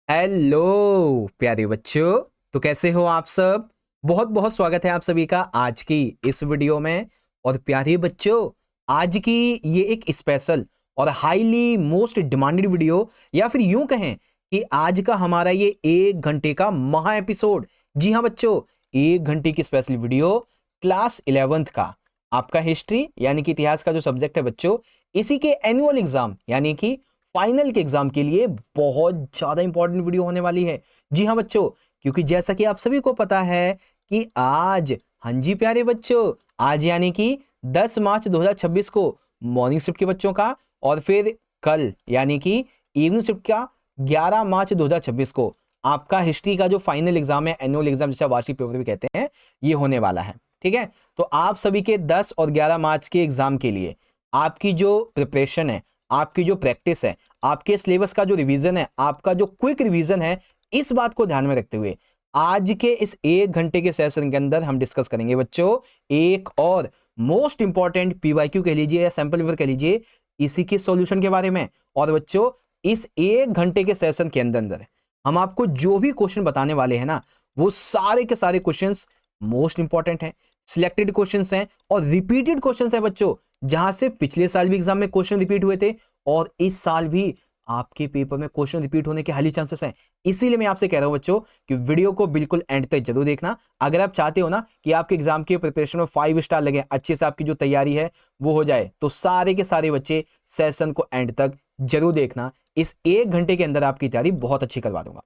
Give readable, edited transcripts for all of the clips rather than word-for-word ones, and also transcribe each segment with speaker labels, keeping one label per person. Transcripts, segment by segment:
Speaker 1: Hello प्यारे बच्चों। तो कैसे हो आप सब। बहुत बहुत स्वागत है आप सभी का आज की इस वीडियो में। और प्यारे बच्चों, आज की ये एक स्पेशल और हाईली मोस्ट डिमांडेड वीडियो, या फिर यूं कहें कि आज का हमारा ये 1 घंटे का महा एपिसोड। जी हाँ बच्चों, 1 घंटे की स्पेशल वीडियो क्लास 11th का आपका हिस्ट्री यानी कि इतिहास का जो सब्जेक्ट है बच्चों, इसी के एनुअल एग्जाम यानी कि फाइनल के एग्जाम के लिए बहुत ज्यादा इंपॉर्टेंट वीडियो होने वाली है। जी हाँ बच्चों, क्योंकि जैसा कि आप सभी को पता है कि आज, हाँ जी प्यारे बच्चों, आज यानी कि 10 मार्च 2026 को मॉर्निंग शिफ्ट के बच्चों का, और फिर कल यानी कि इवनिंग शिफ्ट का 11 मार्च 2026 को आपका हिस्ट्री का जो फाइनल एग्जाम है, एनुअल एग्जाम जिसे वार्षिक पेपर भी कहते हैं, ये होने वाला है। ठीक है, तो आप सभी के 10 और 11 मार्च के एग्जाम के लिए आपकी जो प्रिपरेशन है, आपकी जो प्रैक्टिस है, आपके सिलेबस का जो रिवीजन है, आपका जो क्विक रिवीजन है, इस बात को ध्यान में रखते हुए आज के इस 1 घंटे के सेशन के अंदर हम डिस्कस करेंगे बच्चों एक और मोस्ट इंपॉर्टेंट पीवाईक्यू कह लीजिए या सैंपल पेपर कह लीजिए, इसी के सॉल्यूशन के बारे में। और बच्चों, इस 1 घंटे के सेशन के अंदर हम आपको जो भी क्वेश्चन बताने वाले हैं ना, वो सारे के सारे क्वेश्चंस मोस्ट इंपॉर्टेंट हैं, सिलेक्टेड क्वेश्चंस हैं और रिपीटेड क्वेश्चंस हैं बच्चों, जहां से पिछले साल भी एग्जाम में क्वेश्चन रिपीट हुए थे और इस साल भी आपके पेपर में क्वेश्चन रिपीट होने के हाई चांसेस हैं। इसीलिए मैं आपसे कह रहा हूं बच्चों कि वीडियो को बिल्कुल एंड तक जरूर देखना। अगर आप चाहते हो ना कि आपके एग्जाम की प्रिपरेशन में 5 स्टार लगे, अच्छे से आपकी जो तैयारी है वो हो जाए, तो सारे के सारे बच्चे सेशन को एंड तक जरूर देखना। इस 1 घंटे के अंदर आपकी तैयारी बहुत अच्छी करवा दूंगा।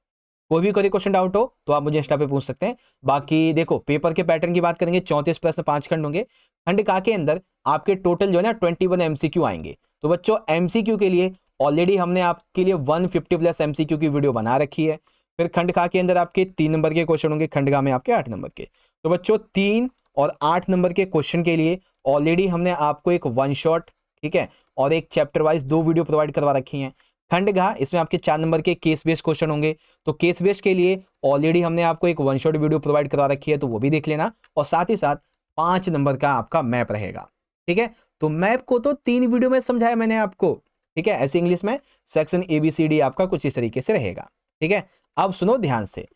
Speaker 1: कोई क्वेश्चन डाउट हो तो आप मुझे इंस्टा पे पूछ सकते हैं। बाकी देखो, पेपर के पैटर्न की बात करेंगे, 34 प्रश्न 5 खंड होंगे। खंड का के अंदर आपके टोटल जो है ना 21 एमसीक्यू आएंगे। तो बच्चों, एमसीक्यू के लिए ऑलरेडी हमने आपके लिए 150 प्लस एमसीक्यू की वीडियो बना रखी है। फिर खंड का के अंदर आपके 3 नंबर के क्वेश्चन होंगे, खंड का में आपके 8 नंबर के। तो बच्चों, 3 और 8 नंबर के क्वेश्चन के लिए ऑलरेडी हमने आपको एक वन शॉट, ठीक है, और एक चैप्टर वाइज 2 वीडियो प्रोवाइड करवा रखी हैं। खंड घ, इसमें आपके 4 नंबर के केस बेस्ड क्वेश्चन होंगे। तो केस बेस्ड के लिए ऑलरेडी हमने आपको एक वन शॉट वीडियो प्रोवाइड करवा रखी है, तो वो भी देख लेना। और साथ ही साथ 5 नंबर का आपका मैप रहेगा। ठीक है, तो मैप को तो 3 वीडियो में समझाया मैंने आपको। ठीक है, ऐसे इंग्लिश में सेक्शन ABCD आपका कुछ इस तरीके से रहेगा। ठीक है, अब सुनो ध्यान से,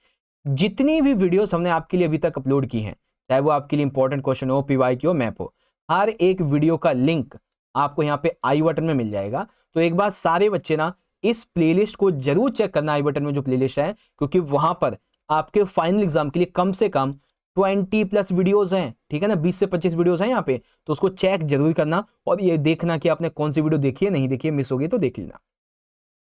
Speaker 1: जितनी भी वीडियोस हमने आपके लिए अभी तक अपलोड की हैं, चाहे वो आपके लिए इंपॉर्टेंट क्वेश्चन हो, पीवाईक्यू हो, मैप हो, हर एक वीडियो का लिंक आपको यहाँ पे आई बटन में मिल जाएगा। तो एक बार सारे बच्चे ना इस प्लेलिस्ट को जरूर चेक करना, आई बटन में जो प्लेलिस्ट है, क्योंकि वहां पर आपके फाइनल एग्जाम के लिए कम से कम 20 प्लस वीडियोस हैं। ठीक है ना, 20 से 25 वीडियोस हैं यहाँ पे, तो उसको चेक जरूर करना और ये देखना कि आपने कौन सी वीडियो देखी है, नहीं देखी है, मिस हो गई तो देख लेना।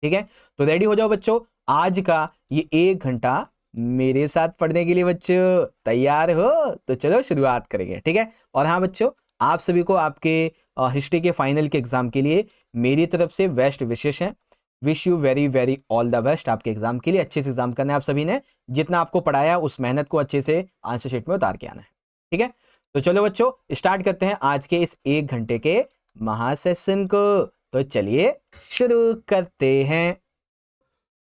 Speaker 1: ठीक है, तो रेडी हो जाओ बच्चों, आज का ये 1 घंटा मेरे साथ पढ़ने के लिए। बच्चों तैयार हो तो चलो शुरुआत करेंगे। ठीक है, और हाँ बच्चों, आप सभी को आपके हिस्ट्री के फाइनल के एग्जाम के लिए मेरी तरफ से बेस्ट विशेष है। Wish you very very all the best आपके एग्जाम के लिए। अच्छे से एग्जाम करना है आप सभी ने, जितना आपको पढ़ाया उस मेहनत को अच्छे से आंसर शीट में उतार के आना है। ठीक है, तो चलो बच्चों स्टार्ट करते हैं आज के इस 1 घंटे के महासेशन को। तो चलिए शुरू करते हैं।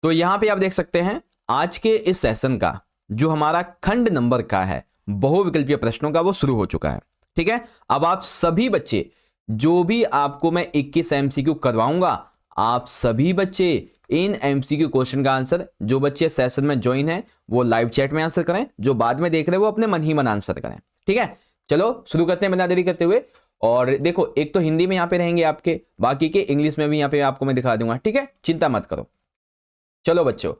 Speaker 1: तो यहां पे आप देख सकते हैं आज के इस सेशन का जो हमारा खंड नंबर का है, बहुविकल्पीय प्रश्नों का, वो शुरू हो चुका है। ठीक है, अब आप सभी बच्चे, जो भी आपको मैं 21 एमसीक्यू करवाऊंगा, आप सभी बच्चे इन एमसीक्यू क्वेश्चन का आंसर, जो बच्चे सेशन में ज्वाइन हैं वो लाइव चैट में आंसर करें, जो बाद में देख रहे हैं वो अपने मन ही मन आंसर करें। ठीक है, चलो शुरू करते हैं बिना देरी करते हुए। और देखो, एक तो हिंदी में यहां पे रहेंगे आपके, बाकी के इंग्लिश में भी यहां पे आपको मैं दिखा दूंगा। ठीक है, चिंता मत करो। चलो बच्चों,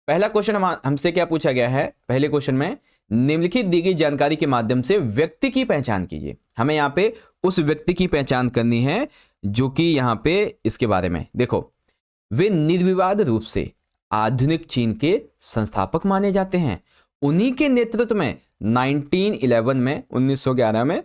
Speaker 1: पहला क्वेश्चन हमसे क्या पूछा गया है। पहले क्वेश्चन में निम्नलिखित दी गई जानकारी के माध्यम से व्यक्ति की पहचान कीजिए। हमें यहां पे उस व्यक्ति की पहचान करनी है जो कि यहां पे इसके बारे में देखो, वे निर्विवाद रूप से आधुनिक चीन के संस्थापक माने जाते हैं। उन्हीं के नेतृत्व में 1911 में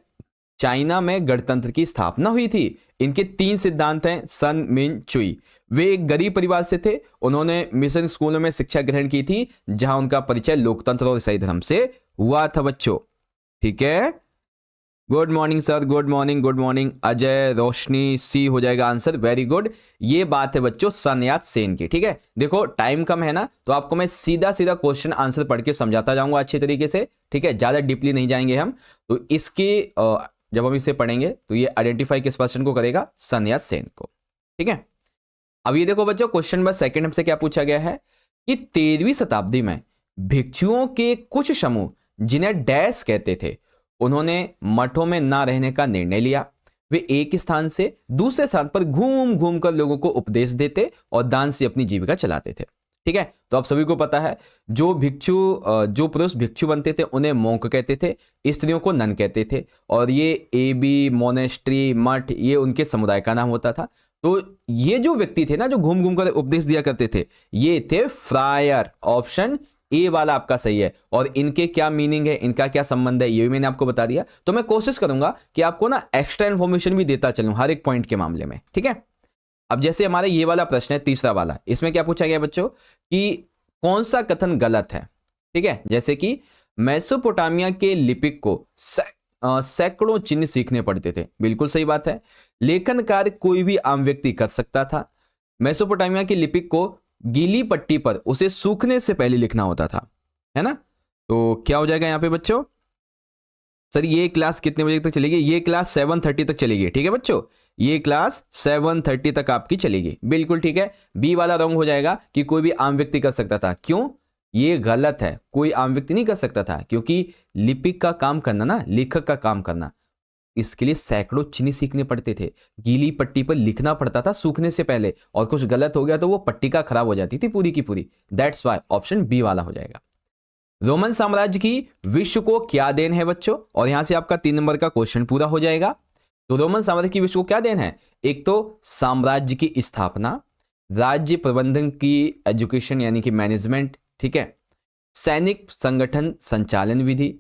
Speaker 1: चाइना में गणतंत्र की स्थापना हुई थी। इनके 3 सिद्धांत हैं। सन मिन चुई, वे एक गरीब परिवार से थे। उन्होंने मिशन स्कूलों में शिक्षा ग्रहण की थी, जहां उनका परिचय लोकतंत्र और ईसाई धर्म से हुआ था बच्चों। ठीक है, good morning sir, good morning, good morning. Ajay, Roshni, C हो जाएगा आंसर, वेरी गुड। ये बात है बच्चों सन यात सेन की। ठीक है, देखो टाइम कम है ना, तो आपको मैं सीधा सीधा क्वेश्चन आंसर पढ़ के समझाता जाऊंगा अच्छे तरीके से। ठीक है, ज्यादा डीपली नहीं जाएंगे हम। तो इसकी जब हम इसे पढ़ेंगे तो ये आइडेंटिफाई किस पर्सन को करेगा, सन यात सेन को। ठीक है, अब ये देखो बच्चों, क्वेश्चन नंबर सेकंड हमसे क्या पूछा गया है। कि 13वीं शताब्दी में भिक्षुओं के कुछ समूह जिन्हें डैश कहते थे, उन्होंने मठों में ना रहने का निर्णय लिया। वे एक स्थान से दूसरे स्थान पर घूम घूम कर लोगों को उपदेश देते और दान से अपनी जीविका चलाते थे। ठीक है, तो आप सभी को पता है जो पुरुष भिक्षु बनते थे उन्हें मोंक कहते थे, स्त्रियों को नन कहते थे, और ये एबी, मोनेस्ट्री, मठ, ये उनके समुदाय का नाम होता था। तो ये जो व्यक्ति थे ना, जो घूम घूम कर उपदेश दिया करते थे, ये थे फ्रायर। ऑप्शन ए वाला आपका सही है। और इनके क्या मीनिंग है, इनका क्या संबंध है, ये भी मैंने आपको बता दिया। तो मैं कोशिश करूंगा कि आपको ना एक्स्ट्रा इन्फॉर्मेशन भी देता चलूं हर एक पॉइंट के मामले में। ठीक है, अब जैसे हमारा ये वाला प्रश्न है, तीसरा वाला, इसमें क्या पूछा गया बच्चों कि कौन सा कथन गलत है। ठीक है, जैसे कि मेसोपोटामिया के लिपिक को सैकड़ों चिन्ह सीखने पड़ते थे, बिल्कुल सही बात है। लेखन कार्य कोई भी आम व्यक्ति कर सकता था। मेसोपोटामिया के लिपिक को गीली पट्टी पर उसे सूखने से पहले लिखना होता था, है ना। तो क्या हो जाएगा यहाँ पे बच्चों, सर ये क्लास कितने बजे तक चलेगी? ये क्लास 7:30 तक चलेगी। ठीक है बच्चों, ये क्लास 7:30 तक आपकी चलेगी, बिल्कुल ठीक है। बी वाला रॉन्ग हो जाएगा कि कोई भी आम व्यक्ति कर सकता था। क्यों? ये गलत है, कोई आम व्यक्ति नहीं कर सकता था, क्योंकि लिपिक का काम करना ना, लेखक का काम करना, इसके लिए सैकड़ों चिन्ह सीखने पड़ते थे, गीली पट्टी पर लिखना पड़ता था सूखने से पहले, और कुछ गलत हो गया तो वो पट्टिका खराब हो जाती थी पूरी की पूरी। दैट्स वाई ऑप्शन बी वाला हो जाएगा। रोमन साम्राज्य की विश्व को क्या देन है बच्चों? और यहां से आपका 3 नंबर का क्वेश्चन पूरा हो जाएगा। तो रोमन साम्राज्य की विश्व को क्या देन है? एक तो साम्राज्य की स्थापना, राज्य प्रबंधन की एजुकेशन यानी कि मैनेजमेंट, ठीक है, सैनिक संगठन संचालन विधि,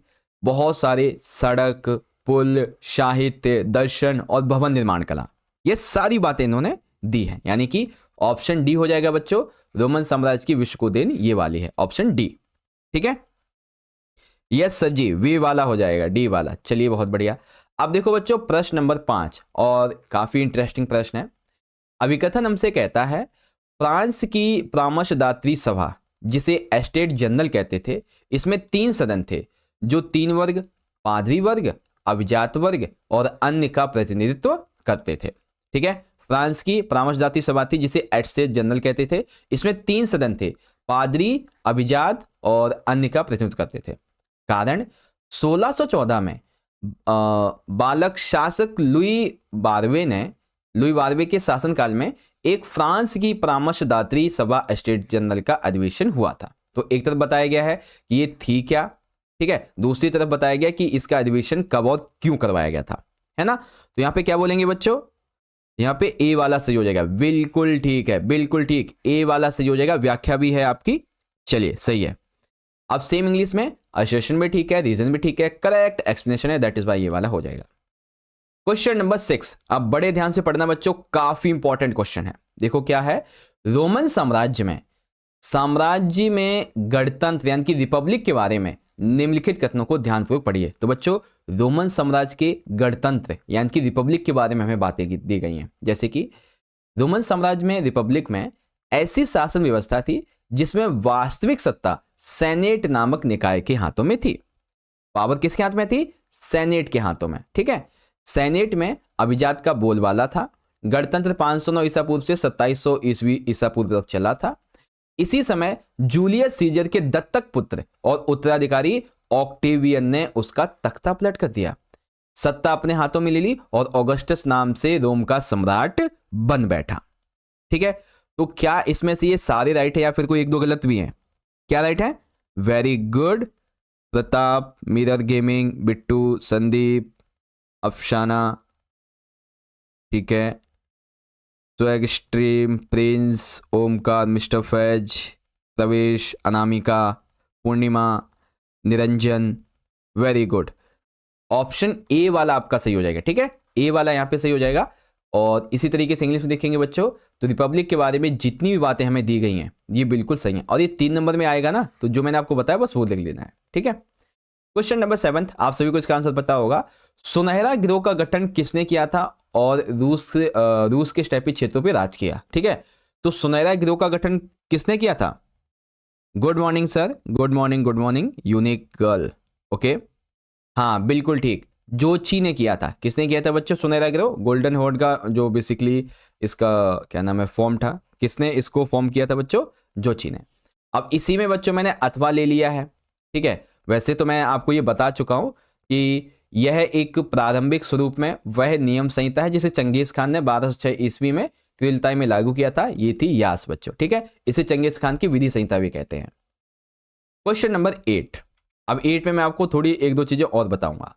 Speaker 1: बहुत सारे सड़क, पुल, साहित्य, दर्शन और भवन निर्माण कला, ये सारी बातें इन्होंने दी हैं। यानी कि ऑप्शन डी हो जाएगा बच्चों, रोमन साम्राज्य की विश्व को देन ये वाली है, ऑप्शन डी। ठीक है, यस सर जी, वी वाला हो जाएगा, डी वाला। चलिए बहुत बढ़िया। अब देखो बच्चों प्रश्न नंबर 5, और काफी इंटरेस्टिंग प्रश्न है। अभिकथन हमसे कहता है फ्रांस की परामर्शदात्री सभा, जिसे एस्टेट जनरल कहते थे, इसमें 3 सदन थे जो 3 वर्ग, पादरी वर्ग, अभिजात वर्ग और अन्य का प्रतिनिधित्व करते थे। ठीक है, फ्रांस की परामर्शदात्री सभा थी जिसे एस्टेट जनरल कहते थे, इसमें 3 सदन थे, पादरी, अभिजात और अन्य का प्रतिनिधित्व करते थे। कारण 1614 में बालक शासक लुई बारहवें के शासनकाल में एक फ्रांस की परामर्शदात्री सभा एस्टेट जनरल का अधिवेशन हुआ था। तो एक तरफ बताया गया है कि ये थी क्या, ठीक है, दूसरी तरफ बताया गया कि इसका अधिवेशन कब और क्यों करवाया गया था, है ना। तो यहां पे क्या बोलेंगे बच्चों, यहां पे ए वाला सही हो जाएगा, बिल्कुल ठीक है, बिल्कुल ठीक, ए वाला सही हो जाएगा, व्याख्या भी है आपकी। चलिए सही है। अब सेम इंग्लिश में असर्शन भी ठीक है, रीजन भी ठीक है, करेक्ट एक्सप्लेनेशन है, दैट इज वाई ये वाला हो जाएगा। क्वेश्चन नंबर 6, अब बड़े ध्यान से पढ़ना बच्चों, काफी इंपॉर्टेंट क्वेश्चन है। देखो क्या है, रोमन साम्राज्य में गणतंत्र यानी कि रिपब्लिक के बारे में निम्नलिखित कथनों को ध्यानपूर्वक पढ़िए। तो बच्चों रोमन साम्राज्य के गणतंत्र यानी कि रिपब्लिक के बारे में हमें बातें दी गई हैं, जैसे कि रोमन साम्राज्य में, रिपब्लिक में ऐसी शासन व्यवस्था थी जिसमें वास्तविक सत्ता सेनेट नामक निकाय के हाथों में थी। पावर किसके हाथ में थी? सेनेट के हाथों में। ठीक है, सेनेट में अभिजात का बोलबाला था। गणतंत्र 509 ईसा पूर्व से 2700 ईसा पूर्व तक चला था। इसी समय जूलियस सीजर के दत्तक पुत्र और उत्तराधिकारी ऑक्टेवियन ने उसका तख्ता पलट कर दिया, सत्ता अपने हाथों में ले ली और ऑगस्टस नाम से रोम का सम्राट बन बैठा। ठीक है, तो क्या इसमें से ये सारे राइट है या फिर कोई 1-2 गलत भी हैं? क्या राइट है? Very good, Pratap, mirror gaming, Bittu, Sandeep, Afsana, ठीक है, swag stream, Prince, Omkar, mister Faiz, Pravesh, Anamika, Purnima, Niranjan, very good. Option A वाला आपका सही हो जाएगा। ठीक है, ए वाला यहाँ पे सही हो जाएगा। और इसी तरीके से इंग्लिश में देखेंगे बच्चों, तो रिपब्लिक के बारे में जितनी भी बातें हमें दी गई हैं ये बिल्कुल सही हैं, और ये 3 नंबर में आएगा ना, तो जो मैंने आपको बताया बस वो लिख लेना है। ठीक है, क्वेश्चन नंबर 7, आप सभी को इसका आंसर पता होगा। सुनहरा गिरोह का गठन किसने किया था और रूस के स्टेपी क्षेत्रों पर राज किया? ठीक है, तो सुनहरा गिरोह का गठन किसने किया था? Good morning sir, good morning, unique girl, okay, हाँ बिल्कुल ठीक, जोची ने किया था। किसने किया था बच्चों सुनहरा गिरोह? गोल्डन हॉर्ड का जो बेसिकली इसका क्या नाम है फॉर्म था, किसने इसको फॉर्म किया था बच्चों? जोची ने। अब इसी में बच्चों मैंने अथवा ले लिया है, ठीक है। वैसे तो मैं आपको ये बता चुका हूं कि यह एक प्रारंभिक स्वरूप में वह नियम संहिता है जिसे चंगेज खान ने 1206 ईस्वी में क्रिलताई में लागू किया था। ये थी यास बच्चों, ठीक है। इसे चंगेज खान की विधि संहिता भी कहते हैं। Question number 8। अब 8 में मैं आपको थोड़ी एक दो चीजें और बताऊंगा।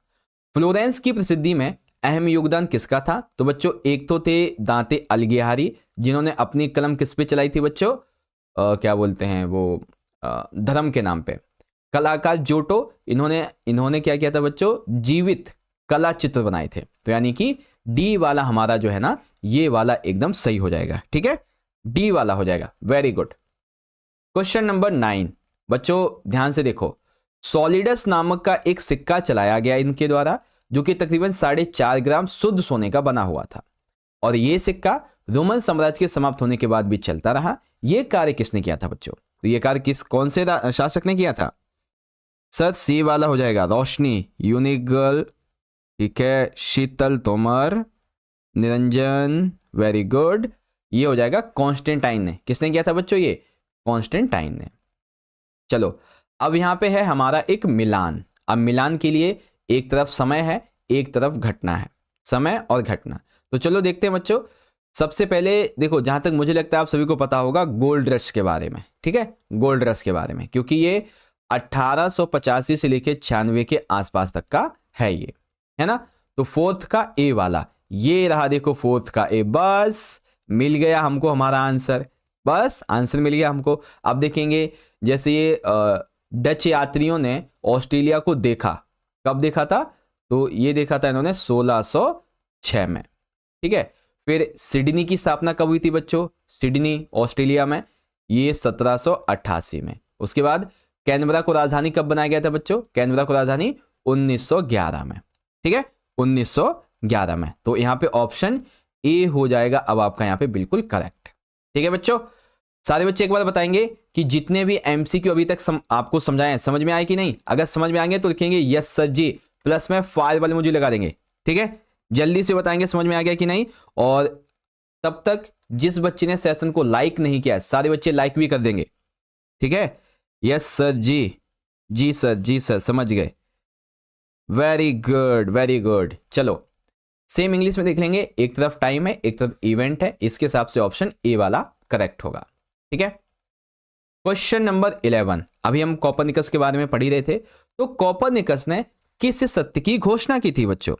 Speaker 1: फ्लोरेंस की प्रसिद्धि में अहम योगदान किसका था? तो बच्चों एक तो थे दांते अलिघियारी, जिन्होंने अपनी कलम किस पे चलाई थी बच्चों? क्या बोलते हैं वो, धर्म के नाम पे। कलाकार जोटो, इन्होंने क्या किया था बच्चों? जीवित कला चित्र बनाए थे। तो यानी कि डी वाला हमारा जो है ना, ये वाला एकदम सही हो जाएगा, ठीक है। डी वाला हो जाएगा, वेरी गुड। क्वेश्चन नंबर 9 बच्चों ध्यान से देखो। सॉलिडस नामक का एक सिक्का चलाया गया इनके द्वारा, जो कि तकरीबन 4.5 ग्राम शुद्ध सोने का बना हुआ था, और यह सिक्का रोमन साम्राज्य के समाप्त होने के बाद भी चलता रहा। यह कार्य किसने किया था बच्चों? तो यह कार्य कौन से शासक ने किया था? सर सी वाला हो जाएगा, रोशनी, यूनिगल, ठीक है, शीतल तोमर, निरंजन, वेरी गुड। ये हो जाएगा कॉन्स्टेंटाइन ने। किसने किया था बच्चों? ये कॉन्स्टेंटाइन ने। चलो अब यहां पे है हमारा एक मिलान। अब मिलान के लिए एक तरफ समय है, एक तरफ घटना है, समय और घटना। तो चलो देखते हैं बच्चों। सबसे पहले देखो, जहां तक मुझे लगता है आप सभी को पता होगा गोल्ड रश के बारे में, ठीक है, गोल्ड रश के बारे में, क्योंकि ये 1885 से लेकर 96 के आसपास तक का है, ये है ना। तो फोर्थ का ए वाला, ये रहा देखो फोर्थ का ए। बस मिल गया हमको हमारा आंसर, बस आंसर मिल गया हमको। अब देखेंगे जैसे ये डच यात्रियों ने ऑस्ट्रेलिया को देखा, कब देखा था? तो ये देखा था इन्होंने 1606 में, ठीक है। फिर सिडनी की स्थापना कब हुई थी बच्चों? सिडनी ऑस्ट्रेलिया में, ये 1788 में। उसके बाद कैनबरा को राजधानी कब बनाया गया था बच्चों? कैनबरा को राजधानी 1911 में, ठीक है, 1911 में। तो यहां पे ऑप्शन ए हो जाएगा अब आपका यहां पे बिल्कुल करेक्ट, ठीक है बच्चों। सारे बच्चे एक बार बताएंगे कि जितने भी एमसीक्यू अभी तक आपको समझाए समझ में आए कि नहीं? अगर समझ में आएंगे तो लिखेंगे यस सर जी, प्लस में फायर वाले मुझे लगा देंगे, ठीक है। जल्दी से बताएंगे समझ में आ गया कि नहीं। और तब तक जिस बच्चे ने सेशन को लाइक नहीं किया, सारे बच्चे लाइक भी कर देंगे, ठीक है। यस सर जी, जी सर, जी सर, समझ गए, वेरी गुड वेरी गुड। चलो सेम इंग्लिश में देख लेंगे, एक तरफ टाइम है, एक तरफ इवेंट है, इसके हिसाब से ऑप्शन ए वाला करेक्ट होगा, ठीक है। Question number 11। अभी हम कोपरनिकस के बारे में पढ़ ही रहे थे। तो कोपरनिकस ने किस सत्य की घोषणा की थी बच्चों?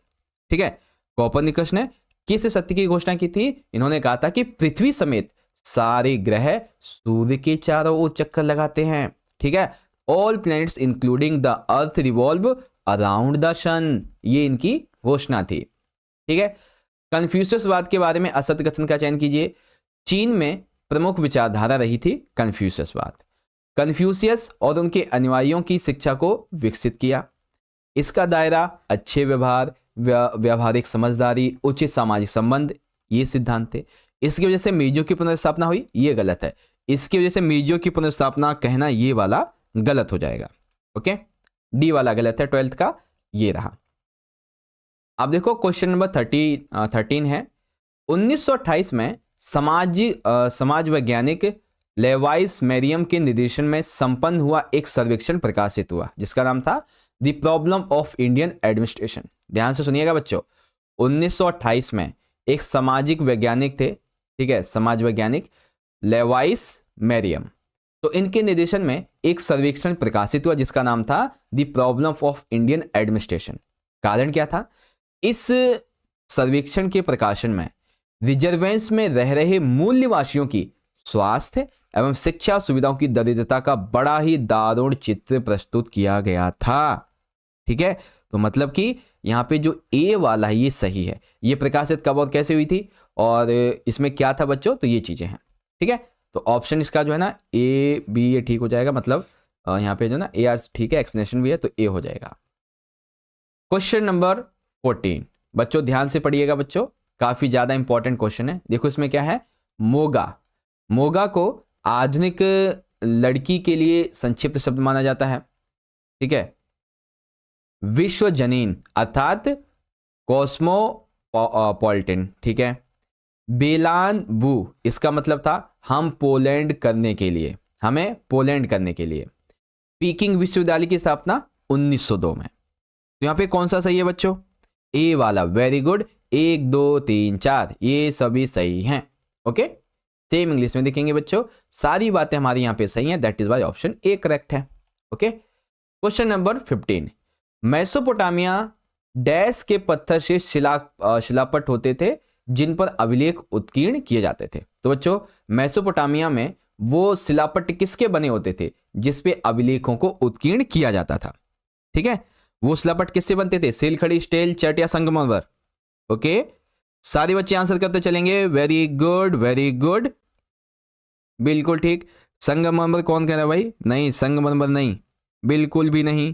Speaker 1: ठीक है, कोपरनिकस ने किस सत्य की घोषणा की थी? इन्होंने कहा था कि पृथ्वी समेत सारे ग्रह सूर्य के चारों ओर चक्कर लगाते हैं, ठीक है। All planets including the earth revolve around the sun, ये इनकी घोषणा थी, ठीक है। कन्फ्यूशियसवाद के बारे में असत्य कथन का चयन कीजिए। चीन में प्रमुख विचारधारा रही थी कन्फ्यूशियसवाद। कन्फ्यूशियस और उनके अनुयायियों की शिक्षा को विकसित किया। इसका दायरा अच्छे व्यवहार, व्यावहारिक समझदारी, उचित सामाजिक संबंध, ये सिद्धांत थे। इसकी वजह से मीजो की पुनर्स्थापना हुई, ये गलत है। इसकी वजह से मीजो की पुनर्स्थापना कहना ये वाला गलत हो जाएगा, ओके। डी वाला गलत है 12th का, ये रहा। अब देखो क्वेश्चन नंबर 13 है। 1928 में समाज वैज्ञानिक लेवाइस मेरियम के निर्देशन में संपन्न हुआ एक सर्वेक्षण प्रकाशित हुआ, जिसका नाम था the problem of Indian administration. ध्यान से सुनिएगा बच्चों, 1928 में एक सामाजिक वैज्ञानिक थे, ठीक है, समाज वैज्ञानिक लेवाइस मेरियम। तो इनके निर्देशन में एक सर्वेक्षण प्रकाशित हुआ जिसका नाम था the problem of Indian administration. कारण क्या था? इस सर्वेक्षण के प्रकाशन में रिजर्वेंस में रह रहे मूल निवासियों की स्वास्थ्य एवं शिक्षा सुविधाओं की दरिद्रता का बड़ा ही दारुण चित्र प्रस्तुत किया गया था, ठीक है। तो मतलब कि यहां पे जो ए वाला है ये सही है। ये प्रकाशित कब और कैसे हुई थी और इसमें क्या था बच्चों? तो ये चीजें हैं, ठीक है। तो ऑप्शन इसका जो है ना ए बी ये ठीक हो जाएगा, मतलब यहाँ पे जो ना ए आर ठीक है, एक्सप्लेनेशन भी है, तो ए हो जाएगा। क्वेश्चन नंबर 14 बच्चों ध्यान से पढ़िएगा बच्चों, काफी ज्यादा इंपॉर्टेंट क्वेश्चन है। देखो इसमें क्या है, मोगा। मोगा को आधुनिक लड़की के लिए संक्षिप्त शब्द माना जाता है, ठीक है। विश्व जनीन अर्थात कॉस्मोपॉलिटन, ठीक है। बेलान बू, इसका मतलब था हम पोलैंड करने के लिए, हमें पोलैंड करने के लिए। पीकिंग विश्वविद्यालय की स्थापना 1902 में। तो यहाँ पे कौन सा सही है बच्चों? ए वाला, वेरी गुड। 1 2 3 4 ये सभी सही हैं। ओके, सेम इंग्लिश में देखेंगे बच्चों, सारी बातें हमारी यहाँ पे सही हैं, that is why option A correct है। Okay, question number 15, Mesopotamia dash के पत्थर से शिलापट होते थे जिन पर अभिलेख उत्कीर्ण किए जाते थे। तो बच्चों मेसोपोटामिया में वो शिलापट किसके बने होते थे? जिसपे अभिलेखों को उत्कीर्ण किया जाता था। ठीक है, वो शिलापट किससे बनते थे? सेलखड़ी, स्टेल, चट या संगमरमर। ओके, सारे बच्चे आंसर करते चलेंगे। वेरी गुड, वेरी गुड, बिल्कुल ठीक। संगमरमर कौन कह रहा है भाई? नहीं, संगमरमर नहीं, बिल्कुल भी नहीं।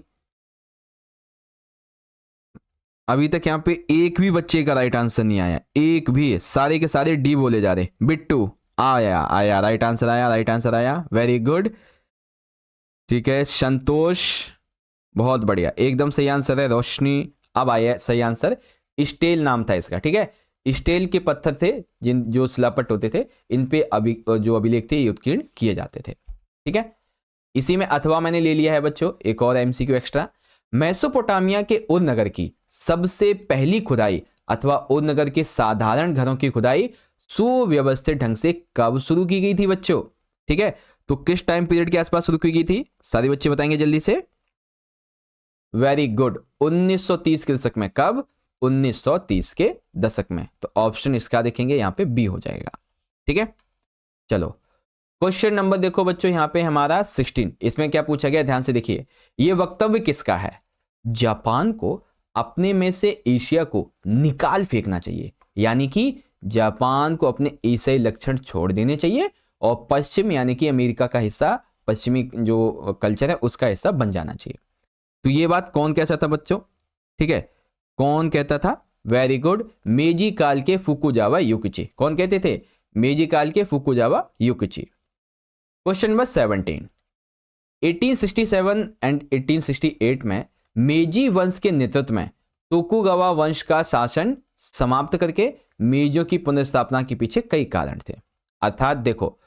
Speaker 1: अभी तक यहाँ पे एक भी बच्चे का राइट आंसर नहीं आया, एक भी। सारे के सारे डी बोले जा रहे। बिट्टू आया, आया, राइट आंसर आया, राइट आंसर आया, वेरी गुड। ठीक है, संतोष बहुत बढ़िया, एकदम सही आंसर है। रोशनी अब आया सही आंसर। स्टेल नाम था इसका। ठीक है, स्टेल के पत्थर थे जिन जो शिलापट होते थे, इन पे जो अभिलेख थे ये उत्कीर्ण किए जाते थे। ठीक है, इसी में अथवा मैंने ले लिया है बच्चों, एक और एमसीक्यू एक्स्ट्रा। मेसोपोटामिया के उर नगर की सबसे पहली खुदाई अथवा उर नगर के साधारण घरों की खुदाई सुव्यवस्थित ढंग से कब शुरू की गई थी बच्चों? ठीक है, तो किस टाइम पीरियड के आसपास शुरू की गई थी? सारे बच्चे बताएंगे जल्दी से। वेरी गुड, 1930 के दशक में। कब? 1930 के दशक में। तो ऑप्शन इसका देखेंगे यहाँ पे बी हो जाएगा। ठीक है, चलो क्वेश्चन नंबर देखो बच्चों यहाँ पे हमारा 16। इसमें क्या पूछा गया, ध्यान से देखिए। ये वक्तव्य किसका है? जापान को अपने में से एशिया को निकाल फेंकना चाहिए, यानी कि जापान को अपने एशियाई लक्षण छोड़ देने चाहिए और पश्चिम यानी कि अमेरिका का हिस्सा, पश्चिमी जो कल्चर है उसका हिस्सा बन जाना चाहिए। तो ये बात कौन कहता था बच्चों? ठीक है, कौन कहता था? वेरी गुड, मेजी काल के फुकुजावा युकिची। कौन कहते थे? मेजी काल के फुकुजावा युकिची। क्वेश्चन नंबर 17, 1867 एंड 1868 में मेजी वंश के नेतृत्व में तोकुगावा वंश का शासन समाप्त करके मेजों की पुनर्स्थापना के पीछे कई कारण थे। अर्थात देखो,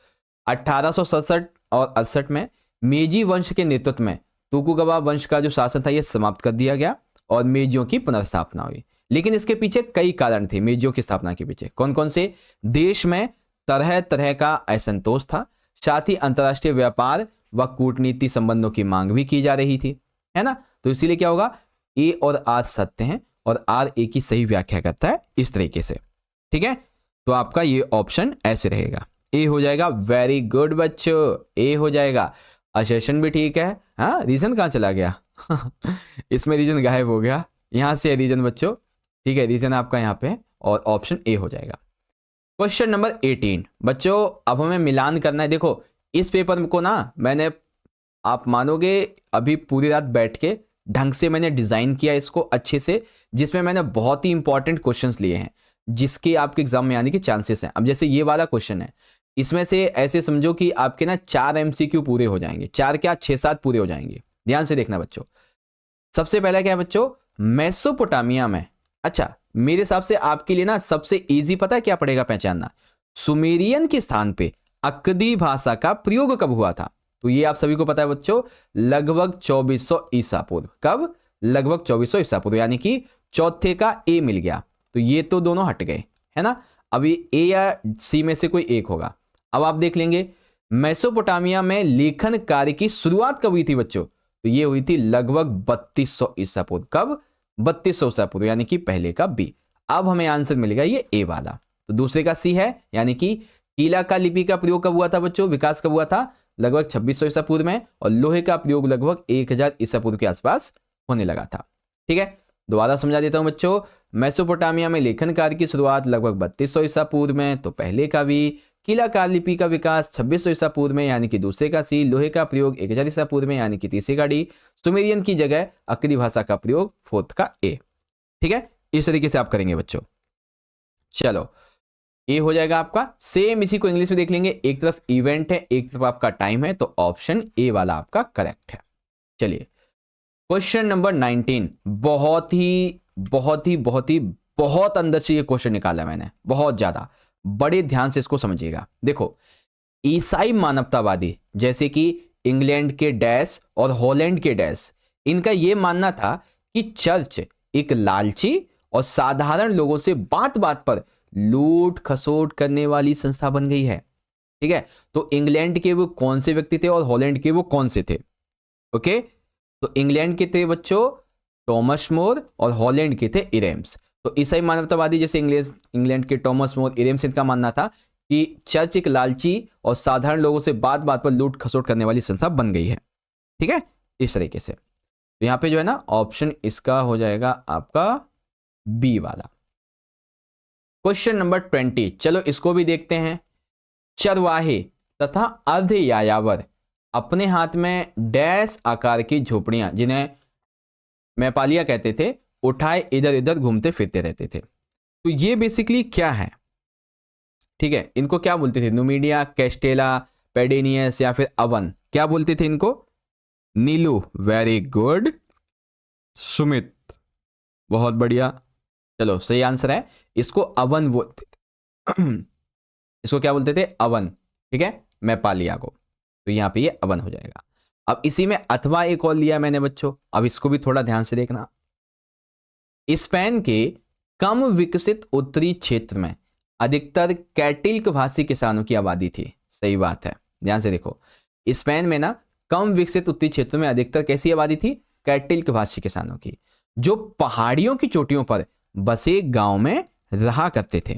Speaker 1: 1867 और 68 में मेजी वंश के नेतृत्व में तोकुगावा वंश का जो शासन था यह समाप्त कर दिया गया और मेजों की पुनर्स्थापना हुई। लेकिन इसके पीछे कई कारण थे मेजों की स्थापना के पीछे। कौन कौन से? देश में तरह तरह का असंतोष था, साथ ही अंतर्राष्ट्रीय व्यापार व कूटनीति संबंधों की मांग भी की जा रही थी, है ना। तो इसीलिए क्या होगा, ए और आर सत्य हैं और आर ए की सही व्याख्या करता है इस तरीके से। ठीक है, तो आपका ये ऑप्शन ऐसे रहेगा, ए हो जाएगा। वेरी गुड बच्चों, ए हो जाएगा। असर्शन भी ठीक है। हाँ, रीजन कहाँ चला गया? इसमें रीजन गायब हो गया, यहां से रीजन बच्चों। ठीक है, रीजन आपका यहाँ पे और ऑप्शन ए हो जाएगा। क्वेश्चन नंबर 18 बच्चों, अब हमें मिलान करना है। देखो इस पेपर को ना मैंने, आप मानोगे, अभी पूरी रात बैठ के ढंग से मैंने डिजाइन किया इसको अच्छे से, जिसमें मैंने बहुत ही इंपॉर्टेंट क्वेश्चंस लिए हैं जिसके आपके एग्जाम में आने के चांसेस हैं। अब जैसे ये वाला क्वेश्चन है, इसमें से ऐसे समझो कि आपके ना 4 एमसीक्यू पूरे हो जाएंगे, 4 क्या 6-7 पूरे हो जाएंगे। ध्यान से देखना बच्चों। सबसे पहला क्या है बच्चों, मेसोपोटामिया में, अच्छा मेरे हिसाब से आपके लिए ना सबसे इजी पता है क्या पड़ेगा पहचानना, सुमेरियन के स्थान पे अक्दी भाषा का प्रयोग कब हुआ था? तो ये आप सभी को पता है बच्चों, लगभग 2400 ईसा पूर्व। कब? लगभग 2400 ईसा पूर्व, यानी कि चौथे का ए मिल गया। तो ये तो दोनों हट गए, है ना। अभी ए या सी में से कोई एक होगा। अब आप देख लेंगे मेसोपोटामिया में लेखन कार्य की शुरुआत कब हुई थी बच्चों? तो ये हुई थी लगभग 3200 ईसा पूर्व। कब? 3200 ईसा पूर्व, यानी कि पहले का बी। अब हमें आंसर मिलेगा ये ए वाला। तो दूसरे का सी है, यानी कि कीला का लिपि का प्रयोग कब हुआ था बच्चों? विकास कब हुआ था? लगभग 2600 ईसा पूर्व में, और लोहे का प्रयोग लगभग 1000 ईसा पूर्व के आसपास होने लगा था। ठीक है, दोबारा समझा देता हूं बच्चों। मेसोपोटामिया में लेखन कार्य की शुरुआत लगभग 3200 ईसा पूर्व में, तो पहले का बी। कीला काल लिपि का विकास 2600 ईसा पूर्व में, यानी कि दूसरे का सी। लोहे का प्रयोग 1000 ईसा पूर्व में, यानी कि तीसरे का डी। सुमेरियन की जगह अक्दी भाषा का प्रयोग फोर्थ का ए। ठीक है, इस तरीके से आप करेंगे बच्चों। चलो ए हो जाएगा आपका। सेम इसी को इंग्लिश में देख लेंगे, एक तरफ इवेंट है एक तरफ आपका टाइम है, तो ऑप्शन ए वाला आपका करेक्ट है। चलिए क्वेश्चन नंबर 19, बहुत अंदर से ये क्वेश्चन निकाला मैंने, बहुत ज्यादा। बड़े ध्यान से इसको समझिएगा। देखो ईसाई मानवतावादी जैसे कि इंग्लैंड के डैश और हॉलैंड के डैश, इनका यह मानना था कि चर्च एक लालची और साधारण लोगों से बात बात पर लूट खसोट करने वाली संस्था बन गई है। ठीक है, तो इंग्लैंड के वो कौन से व्यक्ति थे और हॉलैंड के वो कौन से थे? ओके, तो इंग्लैंड के थे बच्चों टॉमस मोर और हॉलैंड के थे इरेम्स। तो ईसाई मानवतावादी जैसे इंग्लैंड के टॉमस मोर, इरेम्स, इनका मानना था कि चर्च एक लालची और साधारण लोगों से बात बात पर लूट खसोट करने वाली संस्था बन गई है। ठीक है, इस तरीके से। तो यहां पे जो है ना ऑप्शन इसका हो जाएगा आपका बी वाला। क्वेश्चन नंबर 20, चलो इसको भी देखते हैं। चरवाहे तथा अर्ध यायावर अपने हाथ में डैश आकार की झोपड़ियां, जिन्हें मैपालिया कहते थे, उठाए इधर इधर घूमते फिरते रहते थे। तो ये बेसिकली क्या है? ठीक है, इनको क्या बोलते थे? नुमीडिया, कैस्टेला, पेडेनियस या फिर अवन, क्या बोलते थे इनको? नीलू, वेरी गुड। सुमित, बहुत बढ़िया। चलो सही आंसर है, इसको अवन बोलते थे। इसको क्या बोलते थे? अवन। ठीक है, मैपालिया को। तो यहां पे ये अवन हो जाएगा। अब इसी में अथवा एक और लिया मैंने बच्चों, अब इसको भी थोड़ा ध्यान से देखना। स्पेन के कम विकसित उत्तरी क्षेत्र में अधिकतर कैटिल्क भाषी किसानों की आबादी थी। सही बात है, ध्यान से देखो। स्पेन में ना कम विकसित उत्तरी क्षेत्र में अधिकतर कैसी आबादी थी? कैटिल्क भाषी किसानों की, जो पहाड़ियों की चोटियों पर बसे गांव में रहा करते थे।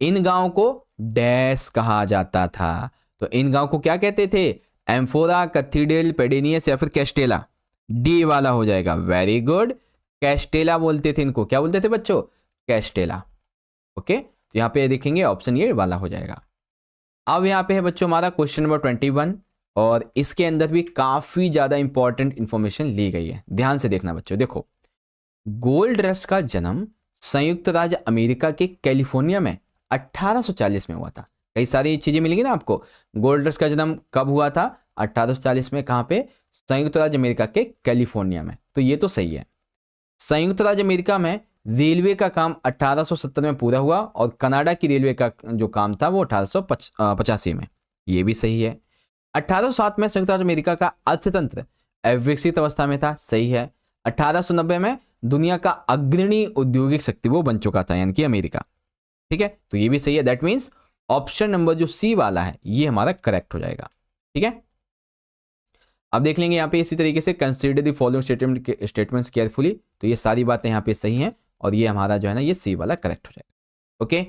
Speaker 1: इन गांव को डैश कहा जाता था। तो इन गांव को क्या कहते थे? एम्फोरा, कैथीड्रल, पेडेनियस या फिर कैस्टेला। डी वाला हो जाएगा, वेरी गुड। कैस्टेला बोलते थे इनको। क्या बोलते थे बच्चों? कैस्टेला। ओके, तो यहां पे देखेंगे ऑप्शन ये वाला हो जाएगा। अब यहां पे है बच्चों हमारा क्वेश्चन नंबर 21, और इसके अंदर भी काफी ज्यादा इंपॉर्टेंट इंफॉर्मेशन ली गई है। ध्यान से देखना बच्चों। देखो, गोल्ड रश का जन्म संयुक्त राज्य अमेरिका के कैलिफोर्निया में 1840 में हुआ था। कई सारी चीजें मिलेंगी ना आपको। गोल्ड रश का जन्म कब हुआ था? 1840 में। कहां पे? संयुक्त राज्य अमेरिका के कैलिफोर्निया में। तो ये तो सही है। संयुक्त राज्य अमेरिका में रेलवे का काम 1870 में पूरा हुआ, और कनाडा की रेलवे का जो काम था वो 1885 में। ये भी सही है। 1807 में संयुक्त राज्य अमेरिका का अर्थतंत्र अविकसित अवस्था में था। सही है। 1890 में दुनिया का अग्रणी औद्योगिक शक्ति वो बन चुका था, यानी कि अमेरिका। ठीक है, तो ये भी सही है। दैट मीन्स ऑप्शन नंबर जो सी वाला है ये हमारा करेक्ट हो जाएगा। ठीक है, अब देख लेंगे यहाँ पे इसी तरीके से consider the following statements carefully. तो ये सारी बातें यहाँ पे सही हैं, और ये हमारा जो है ना ये सी वाला करेक्ट हो जाएगा। ओके,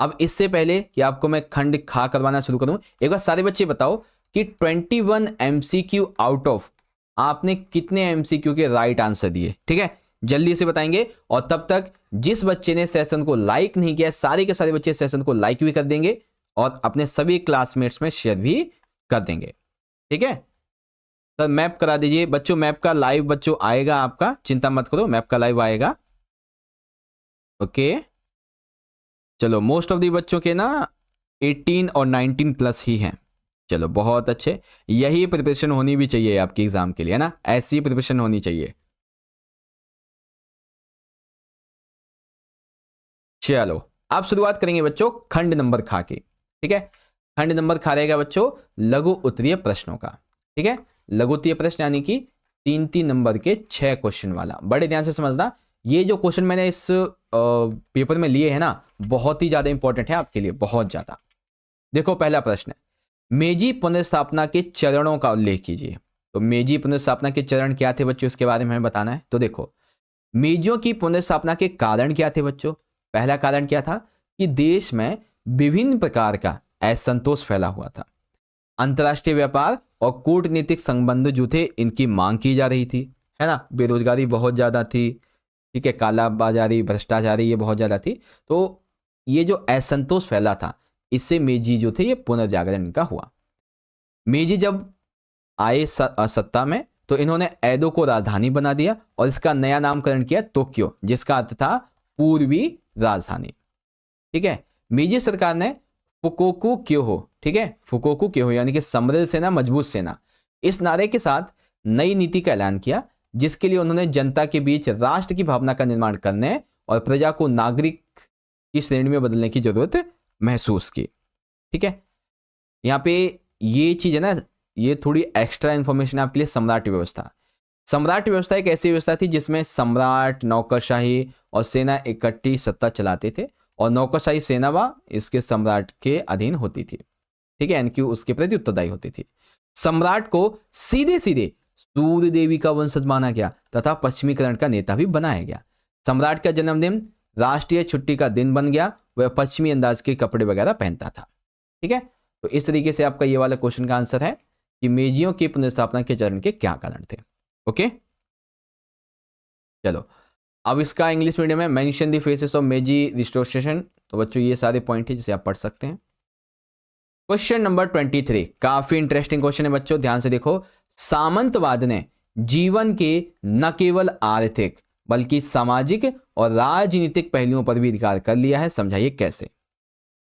Speaker 1: अब इससे पहले कि आपको मैं खंड खा करवाना शुरू करूं, एक बार सारे बच्चे बताओ कि 21 MCQ आउट ऑफ आपने कितने MCQ के राइट आंसर दिए? ठीक है, जल्दी से बताएंगे। और तब तक जिस बच्चे ने सेशन को लाइक नहीं किया, सारे के सारे बच्चे सेशन को लाइक भी कर देंगे और अपने सभी क्लासमेट्स में शेयर भी कर देंगे। ठीक है, तो मैप करा दीजिए बच्चों। मैप का लाइव बच्चों आएगा आपका, चिंता मत करो, मैप का लाइव आएगा। ओके, चलो मोस्ट ऑफ दी बच्चों के ना 18 और 19 प्लस ही हैं। चलो बहुत अच्छे, यही प्रिपरेशन होनी भी चाहिए आपके एग्जाम के लिए, है ना? ऐसी प्रिपरेशन होनी चाहिए। चलो अब शुरुआत करेंगे बच्चों खंड नंबर खा के। ठीक है, खंड नंबर खा रहेगा बच्चों लघु उत्तरीय प्रश्नों का। ठीक है, लघु उत्तरीय प्रश्न यानी कि 3-3 नंबर के 6 क्वेश्चन वाला। बड़े ध्यान से समझना, ये जो क्वेश्चन मैंने इस पेपर में लिए हैं ना, बहुत ही ज्यादा इंपॉर्टेंट है आपके लिए, बहुत ज्यादा। देखो पहला प्रश्न, मेजी पुनर्स्थापना के चरणों का उल्लेख कीजिए। तो मेजी पुनर्स्थापना के चरण क्या थे बच्चों, इसके बारे में हमें बताना है। तो देखो, मेजियों की पुनर्स्थापना के कारण क्या थे बच्चों? पहला कारण क्या था कि देश में विभिन्न प्रकार का असंतोष फैला हुआ था। अंतर्राष्ट्रीय व्यापार और कूटनीतिक संबंध जो थे इनकी मांग की जा रही थी, है ना? बेरोजगारी बहुत ज्यादा थी। ठीक है, काला बाजारी, भ्रष्टाचारी ये बहुत ज्यादा थी। तो ये जो असंतोष फैला था, इससे मेजी जो थे ये पुनर्जागरण इनका हुआ। मेजी जब आए सत्ता में तो इन्होंने एदो को राजधानी बना दिया और इसका नया नामकरण किया तोक्यो, जिसका अर्थ था पूर्वी राजधानी। ठीक है, मेजी सरकार ने फुकोकू क्योहो, ठीक है, फुकोकू क्योहो यानी कि समृद्ध सेना मजबूत सेना, इस नारे के साथ नई नीति का ऐलान किया, जिसके लिए उन्होंने जनता के बीच राष्ट्र की भावना का निर्माण करने और प्रजा को नागरिक की श्रेणी में बदलने की जरूरत महसूस की। ठीक है, यहाँ पे ये चीज है ना, ये थोड़ी एक्स्ट्रा इंफॉर्मेशन आपके लिए। सम्राट व्यवस्था, सम्राट व्यवस्था एक ऐसी व्यवस्था थी जिसमें सम्राट, नौकरशाही और सेना इकट्ठी सत्ता चलाते थे, और नौकरशाही सेना व इसके सम्राट के अधीन होती थी, ठीक है, यानी उसके प्रति उत्तरदायी होती थी। सम्राट को सीधे सीधे सूर्य देवी का वंशज माना गया तथा पश्चिमीकरण का नेता भी बनाया गया। सम्राट का जन्मदिन राष्ट्रीय छुट्टी का दिन बन गया, वह पश्चिमी अंदाज के कपड़े वगैरह पहनता था, ठीक है। तो इस तरीके से आपका ये वाला क्वेश्चन का आंसर है कि मेजियों की पुनर्स्थापना के चरण के क्या कारण थे। ओके, चलो अब इसका इंग्लिश मीडियम में मेंशन द फेसेस ऑफ मेजी रिस्टोरेशन। तो बच्चों ये सारे पॉइंट है जिसे आप पढ़ सकते हैं। क्वेश्चन नंबर 23, काफी इंटरेस्टिंग क्वेश्चन है बच्चों, ध्यान से देखो। सामंतवाद ने जीवन के न केवल आर्थिक बल्कि सामाजिक और राजनीतिक पहलुओं पर भी अधिकार कर लिया है, समझाइए कैसे।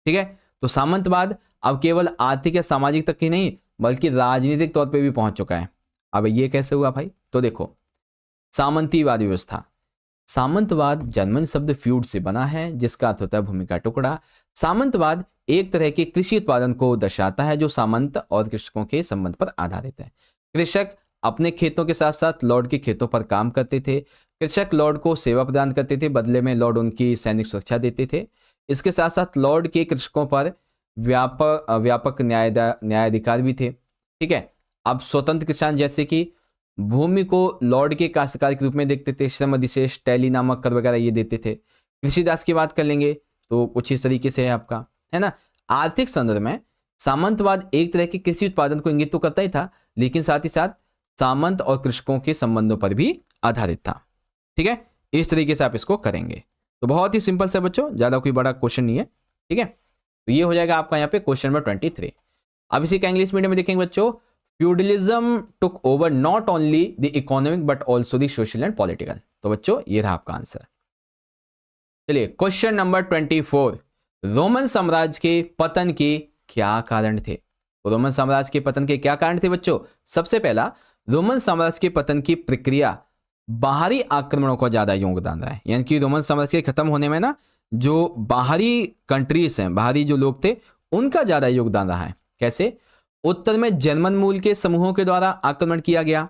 Speaker 1: ठीक है, तो सामंतवाद अब केवल आर्थिक या सामाजिक तक ही नहीं बल्कि राजनीतिक तौर पे भी पहुंच चुका है। अब ये कैसे हुआ भाई, तो देखो सामंतीवाद व्यवस्था। सामंतवाद जर्मन शब्द फ्यूड से बना है जिसका अर्थ होता है भूमि का टुकड़ा। सामंतवाद एक तरह के कृषि उत्पादन को दर्शाता है जो सामंत और कृषकों के संबंध पर आधारित है। कृषक अपने खेतों के साथ साथ लॉर्ड के खेतों पर काम करते थे। कृषक लॉर्ड को सेवा प्रदान करते थे, बदले में लॉर्ड उनकी सैनिक सुरक्षा देते थे। इसके साथ साथ लॉर्ड के कृषकों पर व्यापक न्यायाधिकार भी थे। ठीक है, अब स्वतंत्र किसान जैसे कि भूमि को लॉर्ड के काश्तकार के रूप में देखते थे, श्रम अधिशेष, टैली नामक कर वगैरह ये देते थे। कृषिदास की बात कर लेंगे तो कुछ इस तरीके से है आपका, है ना। आर्थिक संदर्भ में सामंतवाद एक तरह के कृषि उत्पादन को इंगित तो करता ही था, लेकिन साथ ही साथ सामंत और कृषकों के संबंधों पर भी आधारित था। ठीक है, इस तरीके से आप इसको करेंगे तो बहुत ही सिंपल से बच्चों, ज्यादा कोई बड़ा क्वेश्चन नहीं है। ठीक है, तो ये हो जाएगा आपका यहाँ पे क्वेश्चन नंबर 23। अब इसी का इंग्लिश मीडियम में देखेंगे बच्चों। Feudalism took over not only the economic but also the social and political. तो बच्चों ये रहा आपका आंसर। चलिए क्वेश्चन नंबर 24, रोमन साम्राज्य के पतन के क्या कारण थे। तो रोमन साम्राज्य के पतन के क्या कारण थे बच्चों। सबसे पहला, रोमन साम्राज्य के पतन की प्रक्रिया बाहरी आक्रमणों का ज्यादा योगदान रहा है। यानी कि रोमन साम्राज्य के खत्म होने में ना जो बाहरी कंट्रीज हैं, बाहरी जो लोग थे, उनका ज्यादा योगदान रहा है। कैसे, उत्तर में जर्मन मूल के समूहों के द्वारा आक्रमण किया गया,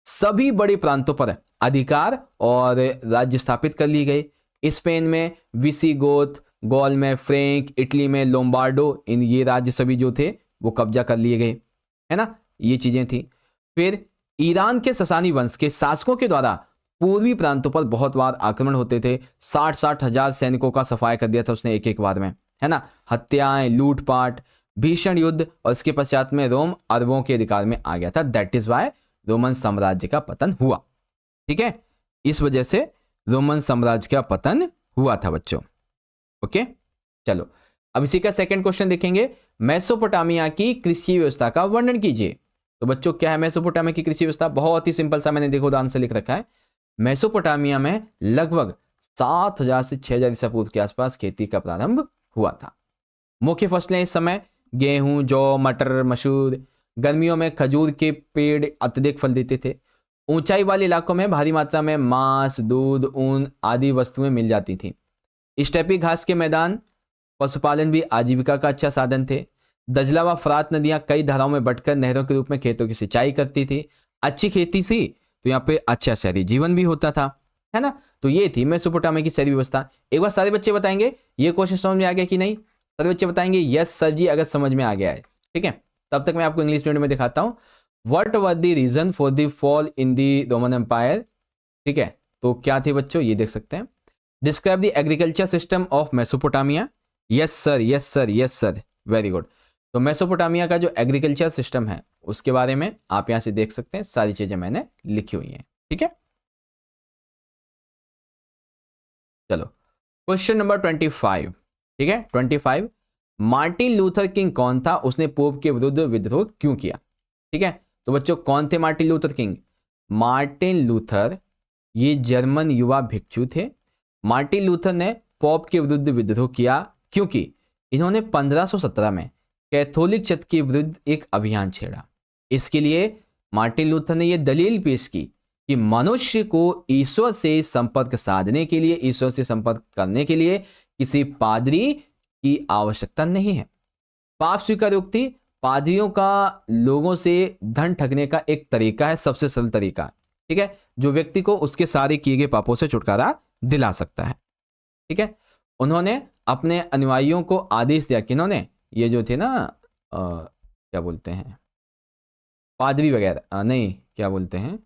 Speaker 1: सभी बड़े प्रांतों पर अधिकार और राज्य स्थापित कर लिए गए। स्पेन में विसिगोथ, गॉल में फ्रेंक, इटली में लोम्बार्डो, इन ये राज्य सभी जो थे वो कब्जा कर लिए गए, है ना, ये चीजें थी। फिर ईरान के ससानी वंश के शासकों के द्वारा पूर्वी प्रांतों पर बहुत बार आक्रमण होते थे। 60-60 हजार सैनिकों का सफाया कर दिया था उसने एक एक बार में, है ना। हत्याएं, लूटपाट, भीषण युद्ध, और इसके पश्चात में रोम अरबों के अधिकार में आ गया था। दैट इज वाई रोमन साम्राज्य का पतन हुआ। ठीक है, इस वजह से रोमन साम्राज्य का पतन हुआ था बच्चों। ओके, चलो अब इसी का सेकंड क्वेश्चन देखेंगे। मेसोपोटामिया की कृषि व्यवस्था का वर्णन कीजिए। तो बच्चों क्या है मेसोपोटामिया की कृषि व्यवस्था, बहुत ही सिंपल सा, मैंने देखो आंसर लिख रखा है। मेसोपोटामिया में लगभग 7000 से 6000 ईसा पूर्व के आसपास खेती का प्रारंभ हुआ था। मुख्य फसलें इस समय गेहूं, जौ, मटर, मसूर। गर्मियों में खजूर के पेड़ अत्यधिक फल देते थे। ऊंचाई वाले इलाकों में भारी मात्रा में मांस, दूध, ऊन आदि वस्तुएं मिल जाती थी। स्टेपी घास के मैदान, पशुपालन भी आजीविका का अच्छा साधन थे। दजला व फरात नदियां कई धाराओं में बटकर नहरों के रूप में खेतों की सिंचाई करती थी। अच्छी खेती सी तो यहाँ पे अच्छा शहरी जीवन भी होता था, है ना। तो ये थी मेसोपोटामिया की शहरी व्यवस्था। एक बार सारे बच्चे बताएंगे ये क्वेश्चन समझ में आ गया कि नहीं। सारे बच्चे बताएंगे यस सर जी अगर समझ में आ गया है। ठीक है, तब तक मैं आपको इंग्लिश मीडियम में दिखाता हूं। What were the reason for the fall in the Roman Empire. ठीक है, तो क्या थे बच्चों, ये देख सकते हैं। Describe the agriculture system of Mesopotamia. Yes sir, yes sir, yes sir, very good. तो मेसोपोटामिया का जो एग्रीकल्चर सिस्टम है उसके बारे में आप यहां से देख सकते हैं, सारी चीजें मैंने लिखी हुई हैं। ठीक है, चलो क्वेश्चन नंबर 25। ठीक है, 25, मार्टिन लूथर किंग कौन था, उसने पोप के विरुद्ध विद्रोह क्यों किया। ठीक है, तो बच्चों कौन थे Martin Luther king. Martin Luther ये जर्मन युवा भिक्षु थे। मार्टिन लूथर ने पोप के विरुद्ध विद्रोह किया क्योंकि इन्होंने 1517 में कैथोलिक चर्च के विरुद्ध एक अभियान छेड़ा। इसके लिए मार्टिन लूथर ने यह दलील पेश की कि मनुष्य को ईश्वर से संपर्क साधने के लिए, ईश्वर से संपर्क करने के लिए किसी पादरी की आवश्यकता नहीं है। पाप स्वीकार युक्ति पादरियों का लोगों से धन ठगने का एक तरीका है, सबसे सरल तरीका, ठीक है, जो व्यक्ति को उसके सारे किए गए पापों से छुटकारा दिला सकता है। ठीक है, उन्होंने अपने अनुयायियों को आदेश दिया कि इन्होंने ये जो थे ना क्या बोलते हैं, पादरी वगैरह, नहीं क्या बोलते हैं,